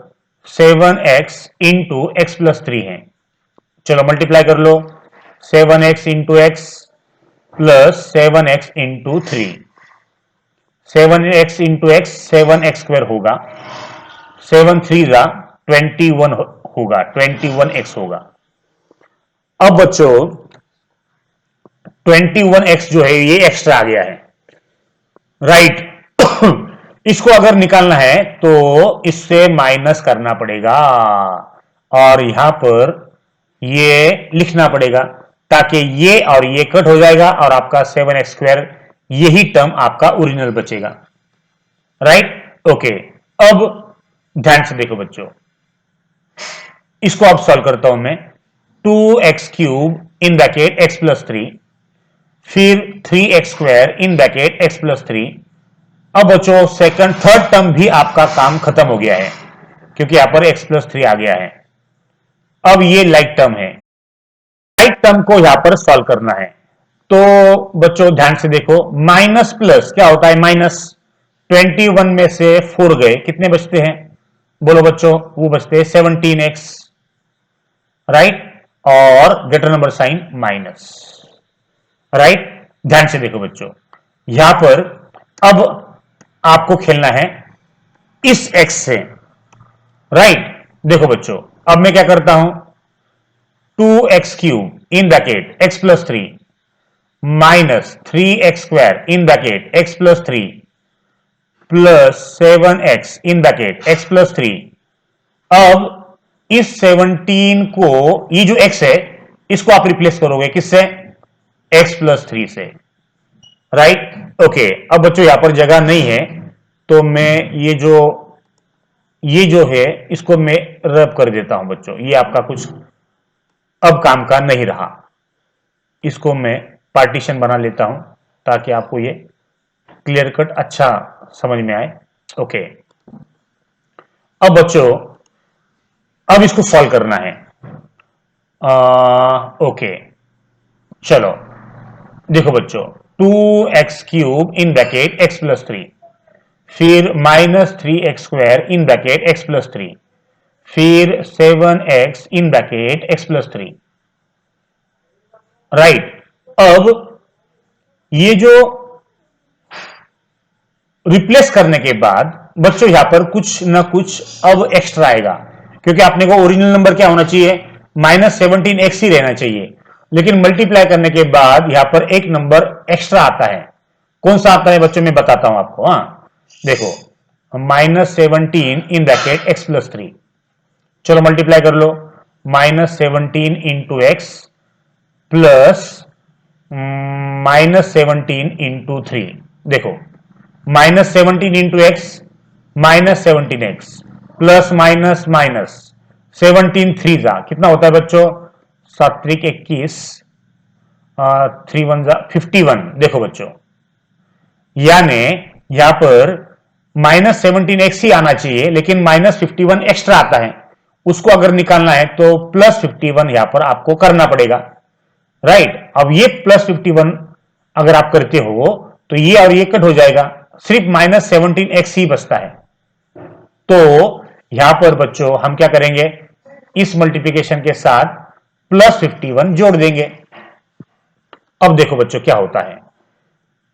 7x इंटू x+3 है, चलो मल्टीप्लाई कर लो, 7x into x plus 7x into 3, 7x into x 7x² होगा, 7×3 21 होगा, 21x होगा। अब बच्चों 21x जो है ये एक्स्ट्रा आ गया है, राइट। इसको अगर निकालना है तो इससे माइनस करना पड़ेगा और यहां पर ये लिखना पड़ेगा, ताकि ये और ये कट हो जाएगा और आपका 7x² यही टर्म आपका ओरिजिनल बचेगा, राइट। ओके, अब ध्यान से देखो बच्चों, इसको अब सॉल्व करता हूं मैं। 2x³ इन ब्रैकेट x+3, फिर 3x² इन ब्रैकेट x+3। अब बच्चों सेकंड थर्ड टर्म भी आपका काम खत्म हो गया है क्योंकि यहां पर x+3 आ गया है। अब ये लाइक टर्म है, लाइक टर्म को यहां पर सॉल्व करना है। तो बच्चों ध्यान से देखो, माइनस प्लस क्या होता है, माइनस 21 में से 4 गए, कितने बचते हैं, बोलो बच्चों, वो बचते हैं 17x, राइट, और greater number sign minus, right. ध्यान से देखो बच्चों, यहां पर अब आपको खेलना है इस x से, राइट। देखो बच्चों, अब मैं क्या करता हूं, 2x³ in bracket x+3 -3x² in bracket x+3 plus 7x in bracket x+3। अब इस 17 को, ये जो x है इसको आप रिप्लेस करोगे किससे, x+3 से, राइट। ओके, अब बच्चों यहां पर जगह नहीं है तो मैं ये जो है इसको मैं रब कर देता हूं बच्चों, ये आपका कुछ अब काम का नहीं रहा, इसको मैं पार्टीशन बना लेता हूं ताकि आपको ये क्लियर कट अच्छा समझ में आए। ओके, अब बच्चों अब इसको सॉल्व करना है। ओके, चलो देखो बच्चों, 2x³ इन ब्रैकेट x+3, फिर -3x² इन ब्रैकेट x+3, फिर 7x in bracket x+3, right. अब ये जो रिप्लेस करने के बाद बच्चों यहां पर कुछ ना कुछ अब एक्स्ट्रा आएगा, क्योंकि आपने को ओरिजिनल नंबर क्या होना चाहिए, -17x ही रहना चाहिए, लेकिन मल्टीप्लाई करने के बाद यहां पर एक नंबर एक्स्ट्रा आता है। कौन सा आता है बच्चों, मैं बताता हूं आपको। देखो, -17 इन ब्रैकेट x+3, चलो मल्टीप्लाई कर लो, -17 इंटू x प्लस -17 इंटू 3, देखो -17 into x -17x plus minus minus 17 3 जा कितना होता है बच्चों, 7 21 3 1 जा 51। देखो बच्चों यानी यहां पर -17x ही आना चाहिए, लेकिन -51 एक्स्ट्रा आता है, उसको अगर निकालना है तो +51 यहां पर आपको करना पड़ेगा, राइट। अब ये +51 अगर आप करते हो तो ये और ये कट हो जाएगा, सिर्फ -17x ही बचता है। तो यहां पर बच्चों हम क्या करेंगे, इस मल्टीप्लिकेशन के साथ +51 जोड़ देंगे। अब देखो बच्चों क्या होता है,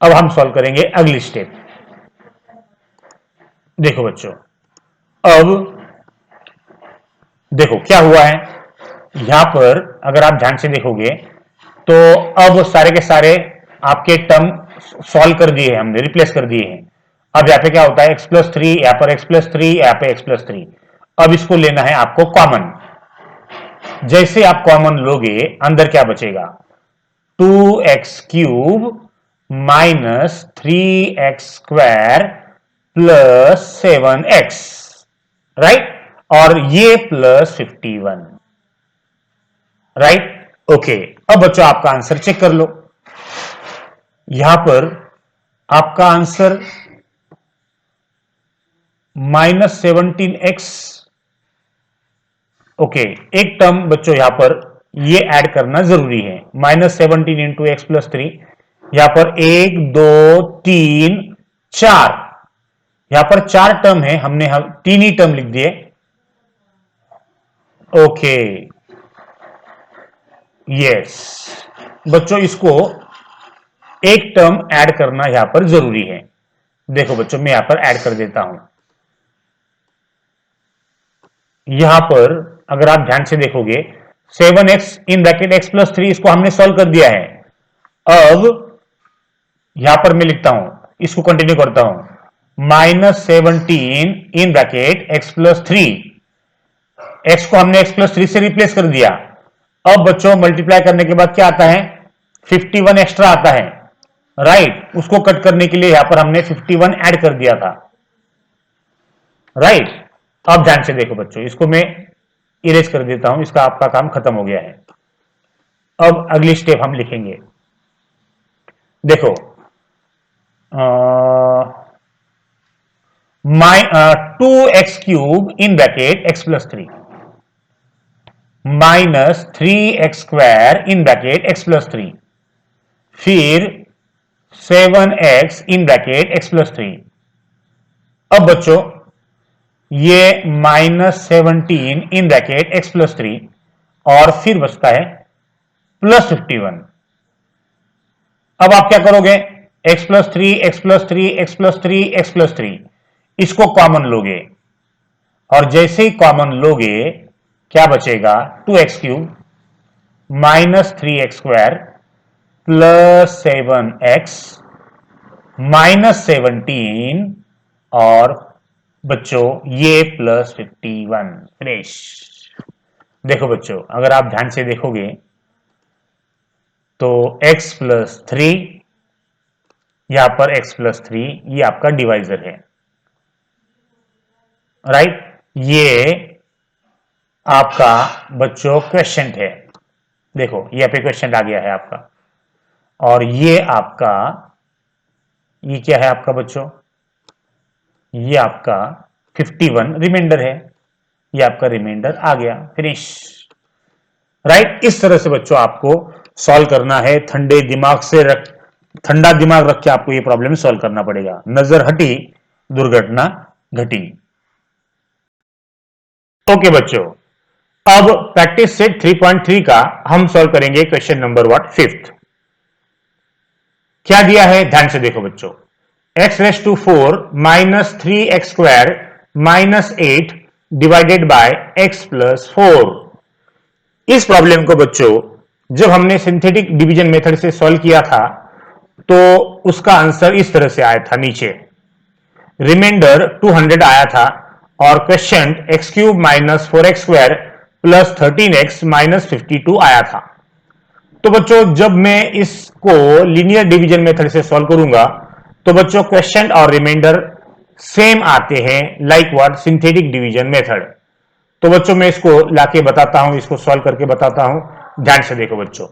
अब हम सॉल्व करेंगे अगली स्टेप। देखो बच्चों अब देखो क्या हुआ है, यहां पर अगर आप ध्यान से देखोगे तो अब सारे के सारे आपके टर्म सॉल्व कर दिए हैं हमने, रिप्लेस कर दिए हैं। अब यहाँ पे क्या होता है, x+3, यहाँ पर x+3, यहाँ पे x+3। अब इसको लेना है आपको कॉमन। जैसे आप कॉमन लोगे अंदर क्या बचेगा, 2x³ minus 3x² plus 7x, right, और ये +51, राइट। ओके, अब बच्चों आपका आंसर चेक कर लो। यहां पर आपका आंसर -17x। ओके, एक टर्म बच्चों यहां पर ये ऐड करना जरूरी है, -17 इंटू x+3, यहां पर 1 2 3 4, यहां पर 4 टर्म है, हमने 3 ही टर्म लिख दिए। ओके यस बच्चों, इसको एक टर्म ऐड करना यहां पर जरूरी है। देखो बच्चों मैं यहां पर ऐड कर देता हूं। यहां पर अगर आप ध्यान से देखोगे 7x इन ब्रैकेट x+3 इसको हमने सॉल्व कर दिया है। अब यहां पर मैं लिखता हूं, इसको कंटिन्यू करता हूं, -17 इन ब्रैकेट x+3, x को हमने x+3 से रिप्लेस कर दिया। अब बच्चों मल्टीप्लाई करने के बाद क्या आता है, 51 एक्स्ट्रा आता है, राइट। उसको कट करने के लिए यहां पर हमने 51 ऐड कर दिया था, राइट। अब ध्यान से देखो बच्चों, इसको मैं इरेज कर देता हूं, इसका आपका काम खत्म हो गया है। अब अगली स्टेप हम लिखेंगे। देखो 2x³ in bracket x+3 minus 3x² in bracket x+3, फिर 7x इन ब्रैकेट x+3। अब बच्चों ये -17 इन ब्रैकेट x+3 और फिर बचता है +51। अब आप क्या करोगे, x+3 x+3 x+3 x+3 इसको कॉमन लोगे, और जैसे ही कॉमन लोगे क्या बचेगा, 2x³ minus 3x² plus 7x minus 17 और बच्चों ये +51 फिनिश। देखो बच्चों अगर आप ध्यान से देखोगे तो x+3, यहां पर x+3 ये आपका डिवाइजर है, राइट। ये आपका बच्चों क्वेश्चन है, देखो ये पे क्वेश्चन आ गया है आपका, और ये आपका ये क्या है आपका बच्चों, ये आपका 51 रिमाइंडर है, ये आपका रिमाइंडर आ गया, फिनिश, राइट। इस तरह से बच्चों आपको सॉल्व करना है, ठंडा दिमाग रख के आपको ये प्रॉब्लम सॉल्व करना पड़ेगा। नजर हटी दुर्घटना घटी। ओके बच्चों, अब प्रैक्टिस सेट 3.3 का हम सॉल्व करेंगे क्वेश्चन नंबर 5th। क्या दिया है ध्यान से देखो बच्चों, x⁴ minus 3x² minus 8 divided by x+4। इस प्रॉब्लम को बच्चों जब हमने सिंथेटिक डिवीजन मेथड से सॉल्व किया था तो उसका आंसर इस तरह से आया था, नीचे रिमाइंडर 200 आया था और question x³ minus 4x² plus 13x minus 52 आया था। तो बच्चों जब मैं इसको लीनियर डिवीजन मेथड से सॉल्व करूंगा तो बच्चों क्वेश्चन और रिमाइंडर सेम आते हैं, like what synthetic division method. तो बच्चों मैं इसको लाके बताता हूं, इसको सॉल्व करके बताता हूं, ध्यान से देखो बच्चों।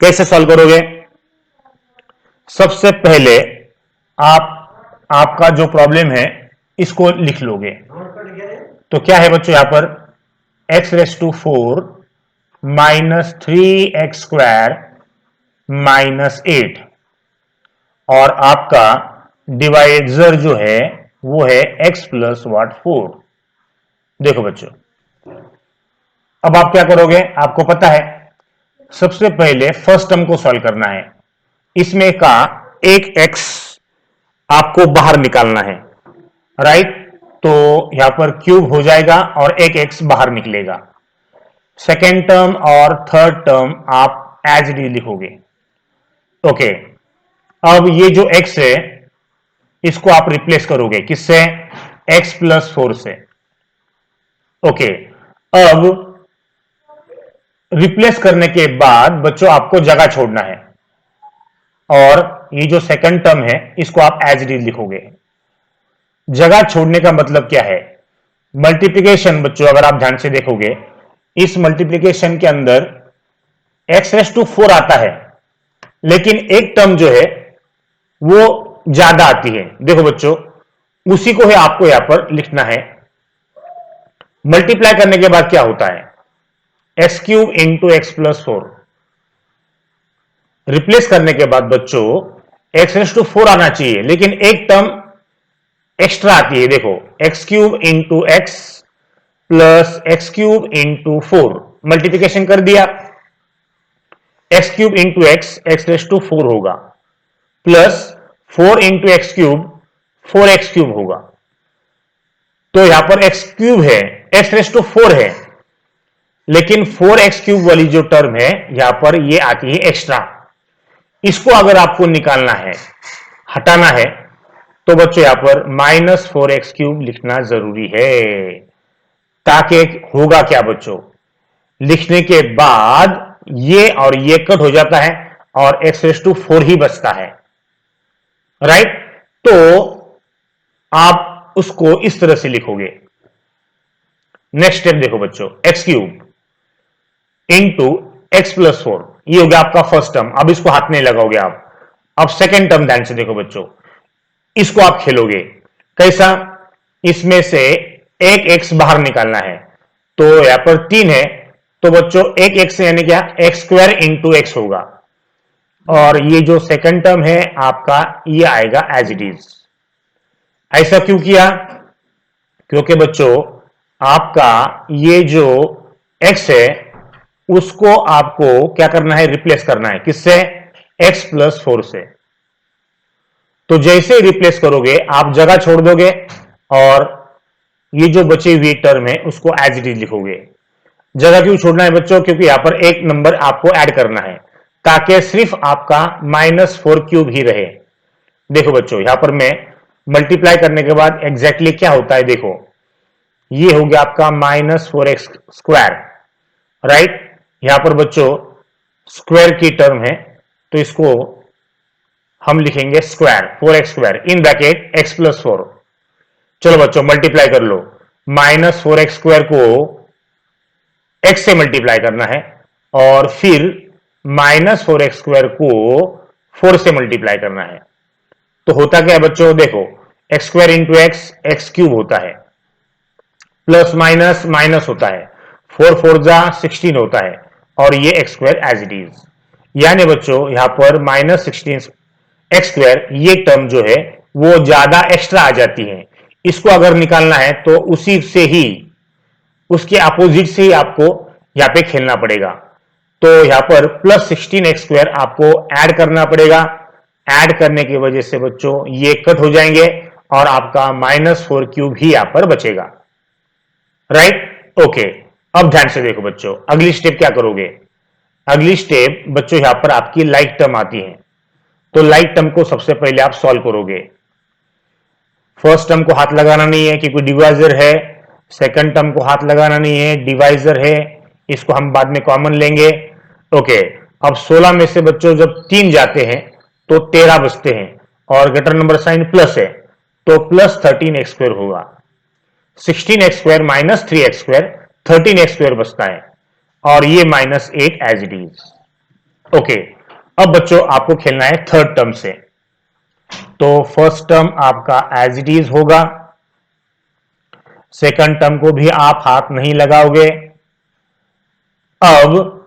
कैसे सॉल्व करोगे? सबसे पहले आपका जो प्रॉब्लम है इसको लिख लोगे। तो क्या है बच्चों यहां पर x⁴ माइनस 3x² माइनस 8 और आपका डिवाइजर जो है वो है x प्लस 4। देखो बच्चों अब आप क्या करोगे, आपको पता है सबसे पहले फर्स्ट टर्म को सॉल्व करना है। इसमें का एक x आपको बाहर निकालना है, राइट? तो यहां पर क्यूब हो जाएगा और एक x बाहर निकलेगा। सेकेंड टर्म और थर्ड टर्म आप एज डी लिखोगे। ओके, अब ये जो x है इसको आप रिप्लेस करोगे किससे? x प्लस 4 से। ओके, अब रिप्लेस करने के बाद बच्चों आपको जगह छोड़ना है और ये जो सेकंड टर्म है इसको आप एज डी लिखोगे। जगह छोड़ने का मतलब क्या है? मल्टीप्लिकेशन बच्चों अगर आप ध्यान से देखोगे इस मल्टीप्लिकेशन के अंदर x⁴ आता है, लेकिन एक टर्म जो है वो ज्यादा आती है। देखो बच्चों उसी को है आपको यहां पर लिखना है। मल्टीप्लाई करने के बाद क्या होता है? x³ into x plus 4। Replace करने के बाद बच्चों x⁴ आना चाहिए, लेकिन एक टर्म एक्स्ट्रा आती है। देखो x³ into x plus x³ into 4 multiplication कर दिया, x³ इंटू x होगा प्लस 4 इंटू x³ 4x³ होगा। तो यहां पर x³ है, x⁴ है, लेकिन 4x³ वाली जो टर्म है यहां पर ये आती है एक्स्ट्रा। इसको अगर आपको निकालना है, हटाना है, तो बच्चों यहां पर -4x³ लिखना जरूरी है। ताकि होगा क्या बच्चों, लिखने के बाद ये और ये कट हो जाता है और x⁴ ही बचता है, राइट? तो आप उसको इस तरह से लिखोगे। नेक्स्ट स्टेप देखो बच्चों, x³ इंटू x प्लस 4, ये हो गया आपका फर्स्ट टर्म। अब इसको हाथ नहीं लगाओगे आप। अब सेकेंड टर्म ध्यान से देखो बच्चों, इसको आप खेलोगे कैसा? इसमें से एक x बाहर निकालना है, तो यहां पर 3 है, तो बच्चों एक x यानी क्या? x² इंटू x होगा और ये जो सेकंड टर्म है आपका ये आएगा एज इट इज। ऐसा क्यों किया? क्योंकि बच्चों आपका ये जो x है उसको आपको क्या करना है? रिप्लेस करना है किससे? x प्लस 4 से। तो जैसे रिप्लेस करोगे आप जगह छोड़ दोगे और ये जो बची हुई टर्म है उसको एज इट इज लिखोगे। जगह क्यों छोड़ना है बच्चों? क्योंकि यहां पर एक नंबर आपको ऐड करना है ताकि सिर्फ आपका -4³ ही रहे। देखो बच्चों यहां पर मैं मल्टीप्लाई करने के बाद एग्जैक्टली क्या होता है, देखो ये हो गया आपका -4x², राइट? यहां पर बच्चों स्क्वायर की टर्म है तो इसको हम लिखेंगे स्क्वायर, 4x² इन ब्रैकेट x प्लस 4। चलो बच्चों मल्टीप्लाई कर लो, -4x² को x से मल्टीप्लाई करना है और फिर -4x² को 4 से मल्टीप्लाई करना है। तो होता क्या है बच्चों, देखो x² इंटू x³ होता है, प्लस माइनस माइनस होता है, 4 4 जा 16 होता है और ये x² एज इट इज। यानी बच्चों यहां पर -16x² ये टर्म जो है वो ज्यादा एक्स्ट्रा आ जाती है। इसको अगर निकालना है तो उसी से ही, उसके अपोजिट से ही आपको यहां पे खेलना पड़ेगा। तो यहां पर +16x² आपको ऐड करना पड़ेगा। ऐड करने की वजह से बच्चों ये कट हो जाएंगे और आपका -4³ ही यहां पर बचेगा, राइट? ओके, अब ध्यान से देखो बच्चों अगली स्टेप क्या करोगे। अगली स्टेप बच्चों यहां पर आपकी लाइक टर्म आती है, तो लाइक टर्म को सबसे पहले आप सॉल्व करोगे। फर्स्ट टर्म को हाथ लगाना नहीं है क्योंकि डिवाइजर है, सेकंड टर्म को हाथ लगाना नहीं है, डिवाइजर है, इसको हम बाद में कॉमन लेंगे। ओके, अब 16 में से बच्चों जब 3 जाते हैं तो 13 बचते हैं और ग्रेटर नंबर साइन प्लस है तो प्लस 13x² होगा। 16x² माइनस 3x² 13x² बचता है और ये -8 एज इट इज। ओके, अब बच्चों आपको खेलना है थर्ड टर्म से। तो फर्स्ट टर्म आपका एज इट इज होगा, सेकंड टर्म को भी आप हाथ नहीं लगाओगे। अब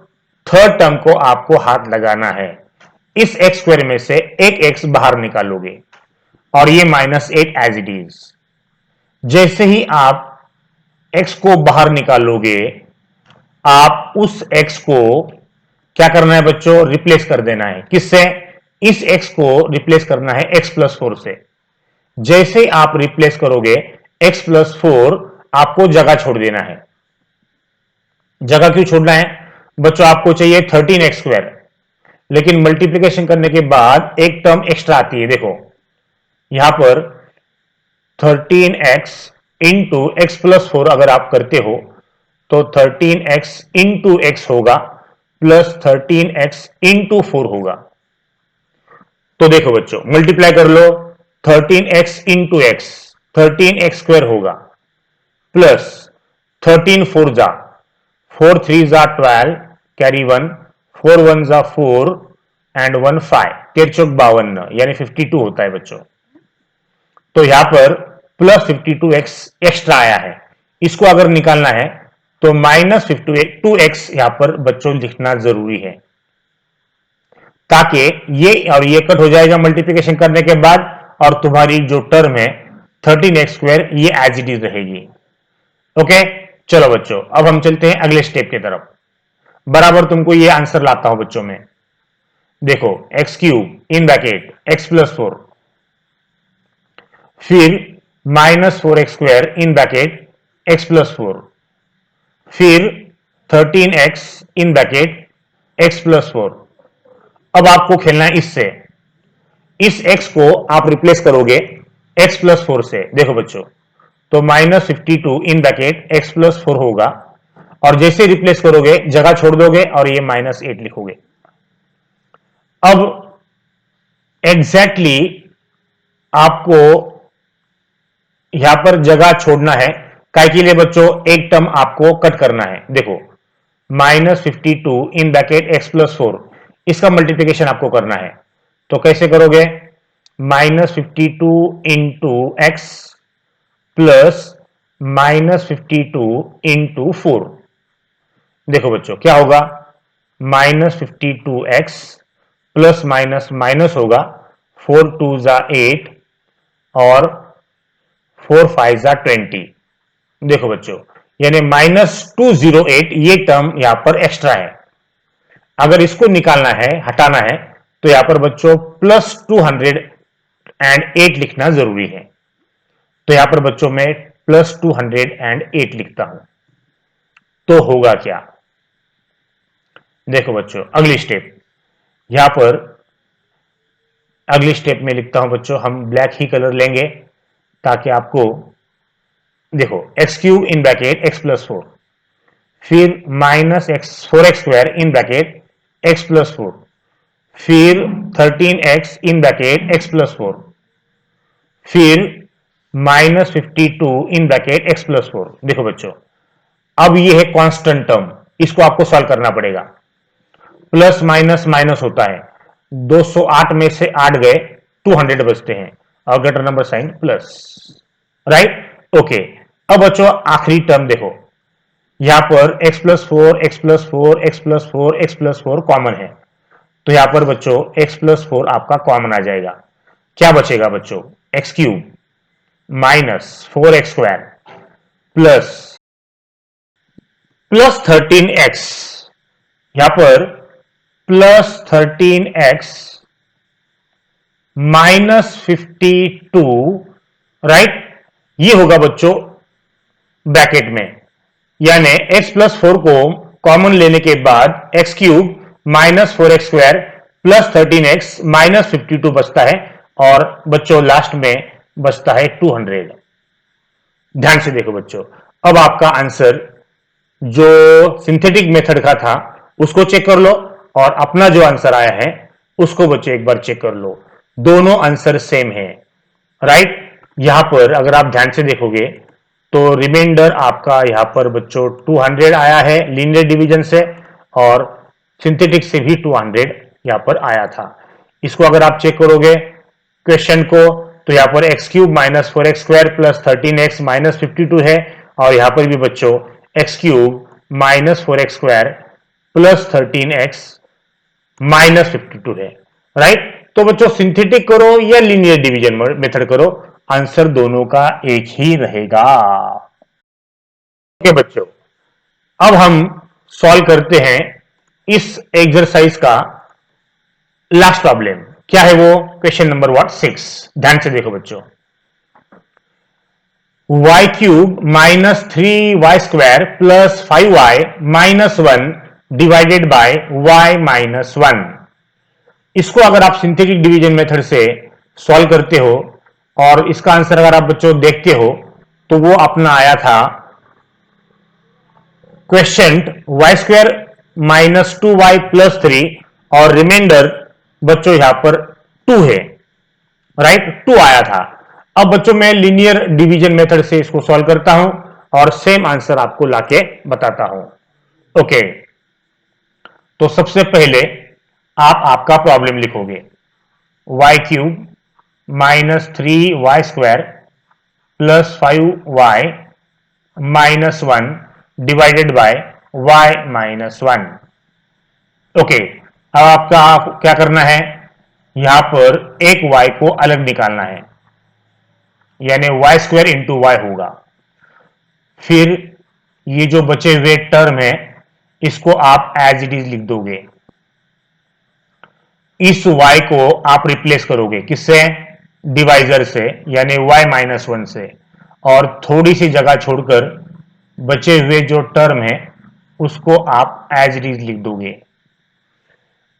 थर्ड टर्म को आपको हाथ लगाना है। इस x² में से एक x बाहर निकालोगे और ये -8 एज इट इज। जैसे ही आप x को बाहर निकालोगे, आप उस x को क्या करना है बच्चों, रिप्लेस कर देना है। किससे? इस x को रिप्लेस करना है x+4 से। जैसे आप रिप्लेस करोगे x+4, आपको जगह छोड़ देना है। जगह क्यों छोड़ना है बच्चों? आपको चाहिए 13x², लेकिन मल्टीप्लीकेशन करने के बाद एक टर्म एक्स्ट्रा आती है। देखो यहां पर 13x इंटू x+4 अगर आप करते हो तो 13x इंटू एक्स होगा प्लस 13x इंटू 4 होगा। तो देखो बच्चों मल्टीप्लाई कर लो, 13x इंटू एक्स 13x² होगा प्लस 13 4 जा 4 3 जा 12 कैरी 1 4 1 जा 4 एंड 1 5 13 चौक 52 यानी 52 होता है बच्चों। तो यहां पर प्लस 52x एक्स्ट्रा आया है, इसको अगर निकालना है तो -52x यहां पर बच्चों लिखना जरूरी है, ताकि ये और ये कट हो जाएगा मल्टीप्लिकेशन करने के बाद और तुम्हारी जो टर्म है 13x² ये एज इट इज रहेगी। ओके, चलो बच्चों अब हम चलते हैं अगले स्टेप की तरफ। बराबर तुमको ये आंसर लाता हूं बच्चों में। देखो x³ इन ब्रैकेट x+4, फिर -4x² इन ब्रैकेट x+4, फिर 13x इन ब्रैकेट x+4। अब आपको खेलना है इससे। इस x को आप रिप्लेस करोगे x+4 से। देखो बच्चों तो -52 इन ब्रैकेट x+4 होगा और जैसे रिप्लेस करोगे जगह छोड़ दोगे और ये -8 लिखोगे। अब एग्जैक्टली आपको यहां पर जगह छोड़ना है, काय के लिए बच्चों? एक टर्म आपको कट करना है। देखो -52 इन ब्रैकेट x+4, इसका मल्टीप्लिकेशन आपको करना है। तो कैसे करोगे? -52 इंटू एक्स प्लस -52 इंटू 4। देखो बच्चों क्या होगा, -52x प्लस माइनस माइनस होगा, 4 2 जा 8 और 4 5 जा 20। देखो बच्चों यानी -208 ये टर्म यहां पर एक्स्ट्रा है। अगर इसको निकालना है, हटाना है, तो यहां पर बच्चों +208 लिखना जरूरी है। तो यहां पर बच्चों में +208 लिखता हूं तो होगा क्या? देखो बच्चों अगली स्टेप, यहां पर अगली स्टेप में लिखता हूं बच्चों, हम ब्लैक ही कलर लेंगे ताकि आपको देखो x³ इन ब्रैकेट x+4, फिर -4x² इन ब्रैकेट x+4, फिर 13x इन ब्रैकेट x+4, फिर -52 इन ब्रैकेट x+4। देखो बच्चों अब ये है कांस्टेंट टर्म, इसको आपको सॉल्व करना पड़ेगा। प्लस माइनस माइनस होता है, 208 में से 8 गए 200 बचते हैं और greater number sign plus, right. Okay, अब बच्चों आखिरी टर्म देखो, यहां पर x+4 x+4 x+4 x+4 common है, तो यहां पर बच्चों x+4 आपका कॉमन आ जाएगा। क्या बचेगा बच्चों? x³ -4x² प्लस 13x, यहां पर +13x -52, राइट। ये होगा बच्चों ब्रैकेट में, यानी x+4 को कॉमन लेने के बाद x³ -4x² प्लस 13x -52 बचता है और बच्चों लास्ट में बचता है 200। ध्यान से देखो बच्चों, अब आपका आंसर जो सिंथेटिक मेथड का था उसको चेक कर लो और अपना जो आंसर आया है उसको बच्चों एक बार चेक कर लो, दोनों आंसर सेम है, राइट। यहां पर अगर आप ध्यान से देखोगे तो रिमाइंडर आपका यहां पर बच्चों 200 आया है लीनियर डिवीजन से, और सिंथेटिक से भी 200 यहां पर आया था। इसको अगर आप चेक करोगे क्वेश्चन को, तो यहां पर x cube minus 4x square plus 13x minus 52 है, और यहां पर भी बच्चों x cube minus 4x square plus 13x minus 52 है, राइट। तो बच्चों सिंथेटिक करो या लीनियर डिवीजन मेथड करो, आंसर दोनों का एक ही रहेगा। ओके बच्चों, अब हम सॉल्व करते हैं इस एक्सरसाइज का लास्ट प्रॉब्लम। क्या है वो? Question number 6। ध्यान से देखो बच्चों, y cube minus 3y square plus 5y minus 1 divided by y minus 1। इसको अगर आप सिंथेटिक डिवीजन मेथड से सॉल्व करते हो और इसका आंसर अगर आप बच्चों देखते हो तो वो अपना आया था question y square minus 2y plus 3, और रिमाइंडर बच्चों यहां पर 2 है, राइट, 2 आया था। अब बच्चों मैं लीनियर डिवीजन मेथड से इसको सॉल्व करता हूं और सेम आंसर आपको लाके बताता हूं। ओके, तो सबसे पहले आप आपका प्रॉब्लम लिखोगे, y cube minus 3y square plus 5y minus 1 divided by y minus 1। Okay, अब आपका क्या करना है, यहां पर एक y को अलग निकालना है, यानी y स्क्वायर इंटू वाई होगा। फिर ये जो बचे हुए टर्म है इसको आप एज इट इज लिख दोगे। इस y को आप रिप्लेस करोगे किससे? डिवाइजर से, यानी y माइनस 1 से, और थोड़ी सी जगह छोड़कर बचे हुए जो टर्म है उसको आप एज इट इज लिख दोगे।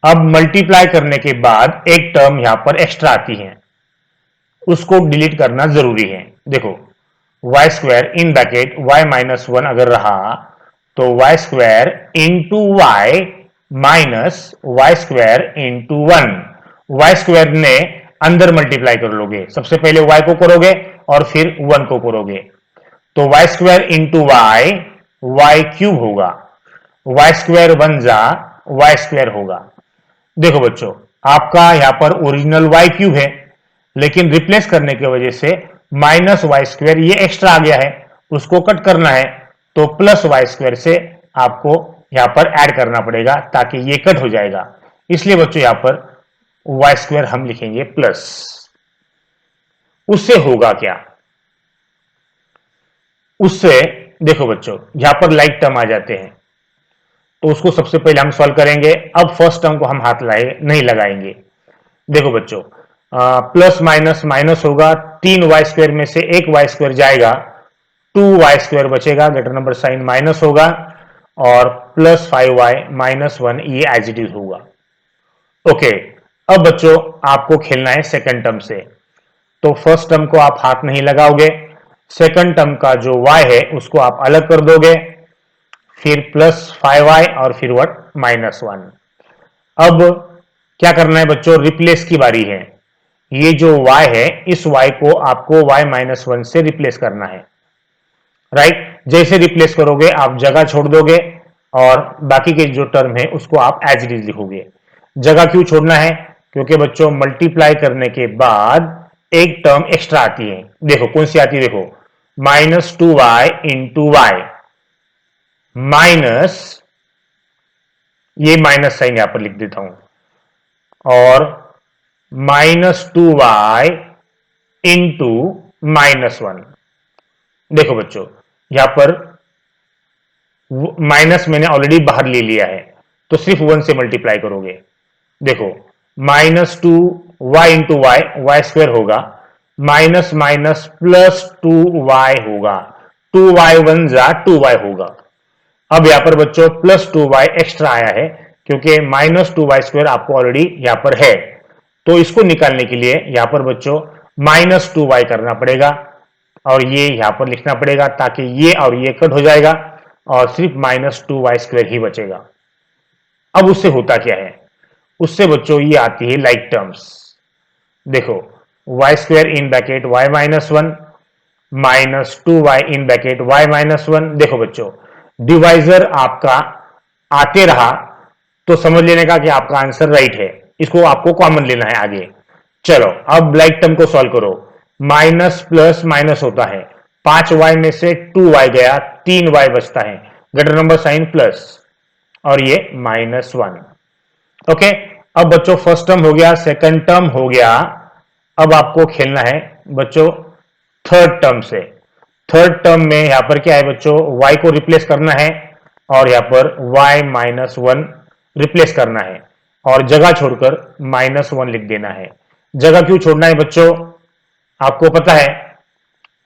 अब मल्टीप्लाई करने के बाद एक टर्म यहां पर एक्स्ट्रा आती है, उसको डिलीट करना जरूरी है। देखो, y square in bracket y minus 1 अगर रहा तो y square into y minus y square into 1। Y square ने अंदर मल्टीप्लाई कर लोगे, सबसे पहले वाई को करोगे और फिर 1 को करोगे, तो y square into y y cube होगा, वाई स्क्वायर 1 जा वाई स्क्वायर होगा। देखो बच्चों, आपका यहां पर ओरिजिनल वाई क्यूब है, लेकिन रिप्लेस करने की वजह से माइनस वाई स्क्वायर ये एक्स्ट्रा आ गया है, उसको कट करना है तो प्लस वाई स्क्वायर से आपको यहां पर ऐड करना पड़ेगा ताकि ये कट हो जाएगा। इसलिए बच्चों यहां पर वाई स्क्वायर हम लिखेंगे प्लस। उससे होगा क्या? उससे देखो बच्चों, यहां पर लाइक टर्म आ जाते हैं, तो उसको सबसे पहले हम सॉल्व करेंगे। अब फर्स्ट टर्म को हम हाथ नहीं लगाएंगे। देखो बच्चों, प्लस माइनस माइनस होगा, 3y स्क्वायर में से एक y स्क्वायर जाएगा, 2y स्क्वायर बचेगा, ग्रेटर नंबर साइन माइनस होगा, और प्लस 5y माइनस 1 ये एज इट इज होगा। ओके, अब बच्चों आपको खेलना है सेकंड टर्म से, तो फर्स्ट टर्म को आप हाथ नहीं लगाओगे, सेकंड टर्म का जो y है उसको आप अलग कर दोगे, फिर प्लस 5y और फिर व्हाट माइनस 1। अब क्या करना है बच्चों, रिप्लेस की बारी है। ये जो y है इस y को आपको y माइनस 1 से रिप्लेस करना है, राइट। जैसे रिप्लेस करोगे आप जगह छोड़ दोगे और बाकी के जो टर्म है उसको आप एज इट इज लिखोगे। जगह क्यों छोड़ना है? क्योंकि बच्चों मल्टीप्लाई करने के बाद एक टर्म एक्स्ट्रा आती है। देखो कौन सी आती है, देखो, minus 2y into y minus, ये माइनस साइन यहां पर लिख देता हूं, और माइनस 2y इंटू माइनस 1। देखो बच्चों, यहां पर माइनस मैंने ऑलरेडी बाहर ले लिया है, तो सिर्फ 1 से मल्टीप्लाई करोगे। देखो, minus 2y into y y square होगा, माइनस माइनस प्लस 2y होगा, 2y 1 जा 2y होगा। अब यहां पर बच्चों प्लस 2y एक्स्ट्रा आया है क्योंकि माइनस 2y स्क्वायर आपको ऑलरेडी यहां पर है, तो इसको निकालने के लिए यहां पर बच्चों माइनस 2y करना पड़ेगा और ये यहां पर लिखना पड़ेगा ताकि ये और ये कट हो जाएगा और सिर्फ माइनस 2y स्क्वायर ही बचेगा। अब उससे होता क्या है, उससे बच्चों ये आती है लाइक टर्म्स। देखो y square in bracket y minus one minus two y in bracket y minus one. देखो बच्चों डिवाइजर आपका आते रहा तो समझ लेने का कि आपका आंसर राइट है, इसको आपको कॉमन लेना है आगे। चलो अब लाइक टर्म को सॉल्व करो। माइनस प्लस माइनस होता है, 5y में से 2y गया, 3y बचता है, ग्रेटर नंबर साइन प्लस, और ये माइनस वन। ओके, अब बच्चों फर्स्ट टर्म हो गया, सेकंड टर्म हो गया। अब आपको खेलना है बच्चों थर्ड टर्म से। थर्ड टर्म में यहां पर क्या है बच्चों, y को रिप्लेस करना है और यहां पर y माइनस वन रिप्लेस करना है और जगह छोड़कर माइनस वन लिख देना है। जगह क्यों छोड़ना है बच्चों, आपको पता है,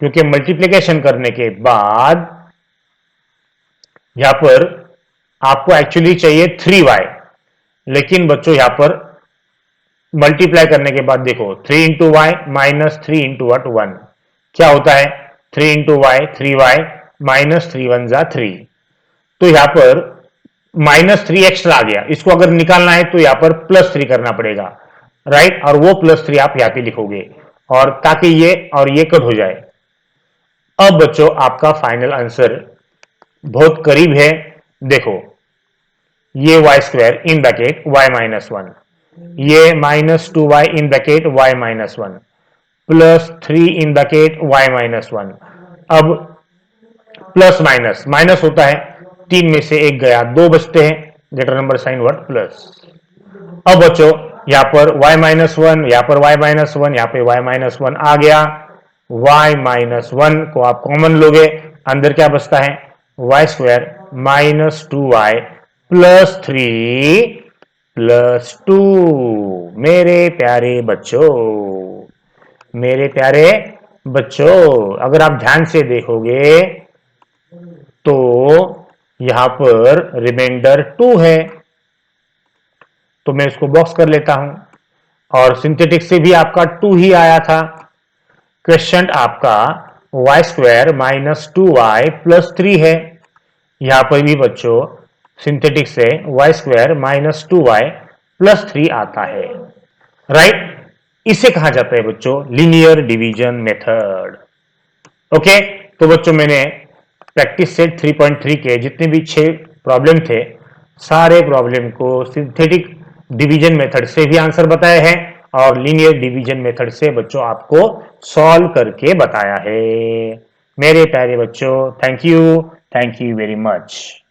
क्योंकि मल्टीप्लीकेशन करने के बाद यहां पर आपको एक्चुअली चाहिए 3y, लेकिन बच्चों यहां पर मल्टीप्लाई करने के बाद देखो 3 इंटू वाई माइनस 3 इंटू वट 1, क्या होता है 3 into Y 3y minus 3 one जा 3। तो यहां पर माइनस 3 एक्स्ट्रा आ गया, इसको अगर निकालना है तो यहां पर प्लस 3 करना पड़ेगा, राइट, और वो प्लस 3 आप यहां पे लिखोगे और ताकि ये और ये कट हो जाए। अब बच्चों आपका फाइनल आंसर बहुत करीब है। देखो ये y square in bracket y minus one, ये minus two y in bracket y minus one plus 3 in bracket y minus one. अब प्लस माइनस माइनस होता है, 3 में से एक गया, 2 बचते हैं, ग्रेटर नंबर साइन वर्ड प्लस। अब बच्चों यहां पर y माइनस वन, यहां पर y माइनस वन, यहां पे y माइनस वन आ गया। y माइनस वन को आप कॉमन लोगे, अंदर क्या बचता है y square minus two y plus 3 plus 2। मेरे प्यारे बच्चों, मेरे प्यारे बच्चों, अगर आप ध्यान से देखोगे तो यहां पर रिमाइंडर 2 है, तो मैं इसको बॉक्स कर लेता हूं, और सिंथेटिक से भी आपका 2 ही आया था। क्वेश्चन आपका y square minus two y plus 3 है, यहां पर भी बच्चों सिंथेटिक से y square minus two y plus 3 आता है, राइट। इसे कहा जाता है बच्चों लीनियर डिवीजन मेथड। ओके, तो बच्चों मैंने प्रैक्टिस सेट 3.3 के जितने भी 6 प्रॉब्लम थे, सारे प्रॉब्लम को सिंथेटिक डिवीजन मेथड से भी आंसर बताए हैं और लीनियर डिवीजन मेथड से बच्चों आपको सॉल्व करके बताया है। मेरे प्यारे बच्चों, थैंक यू वेरी मच।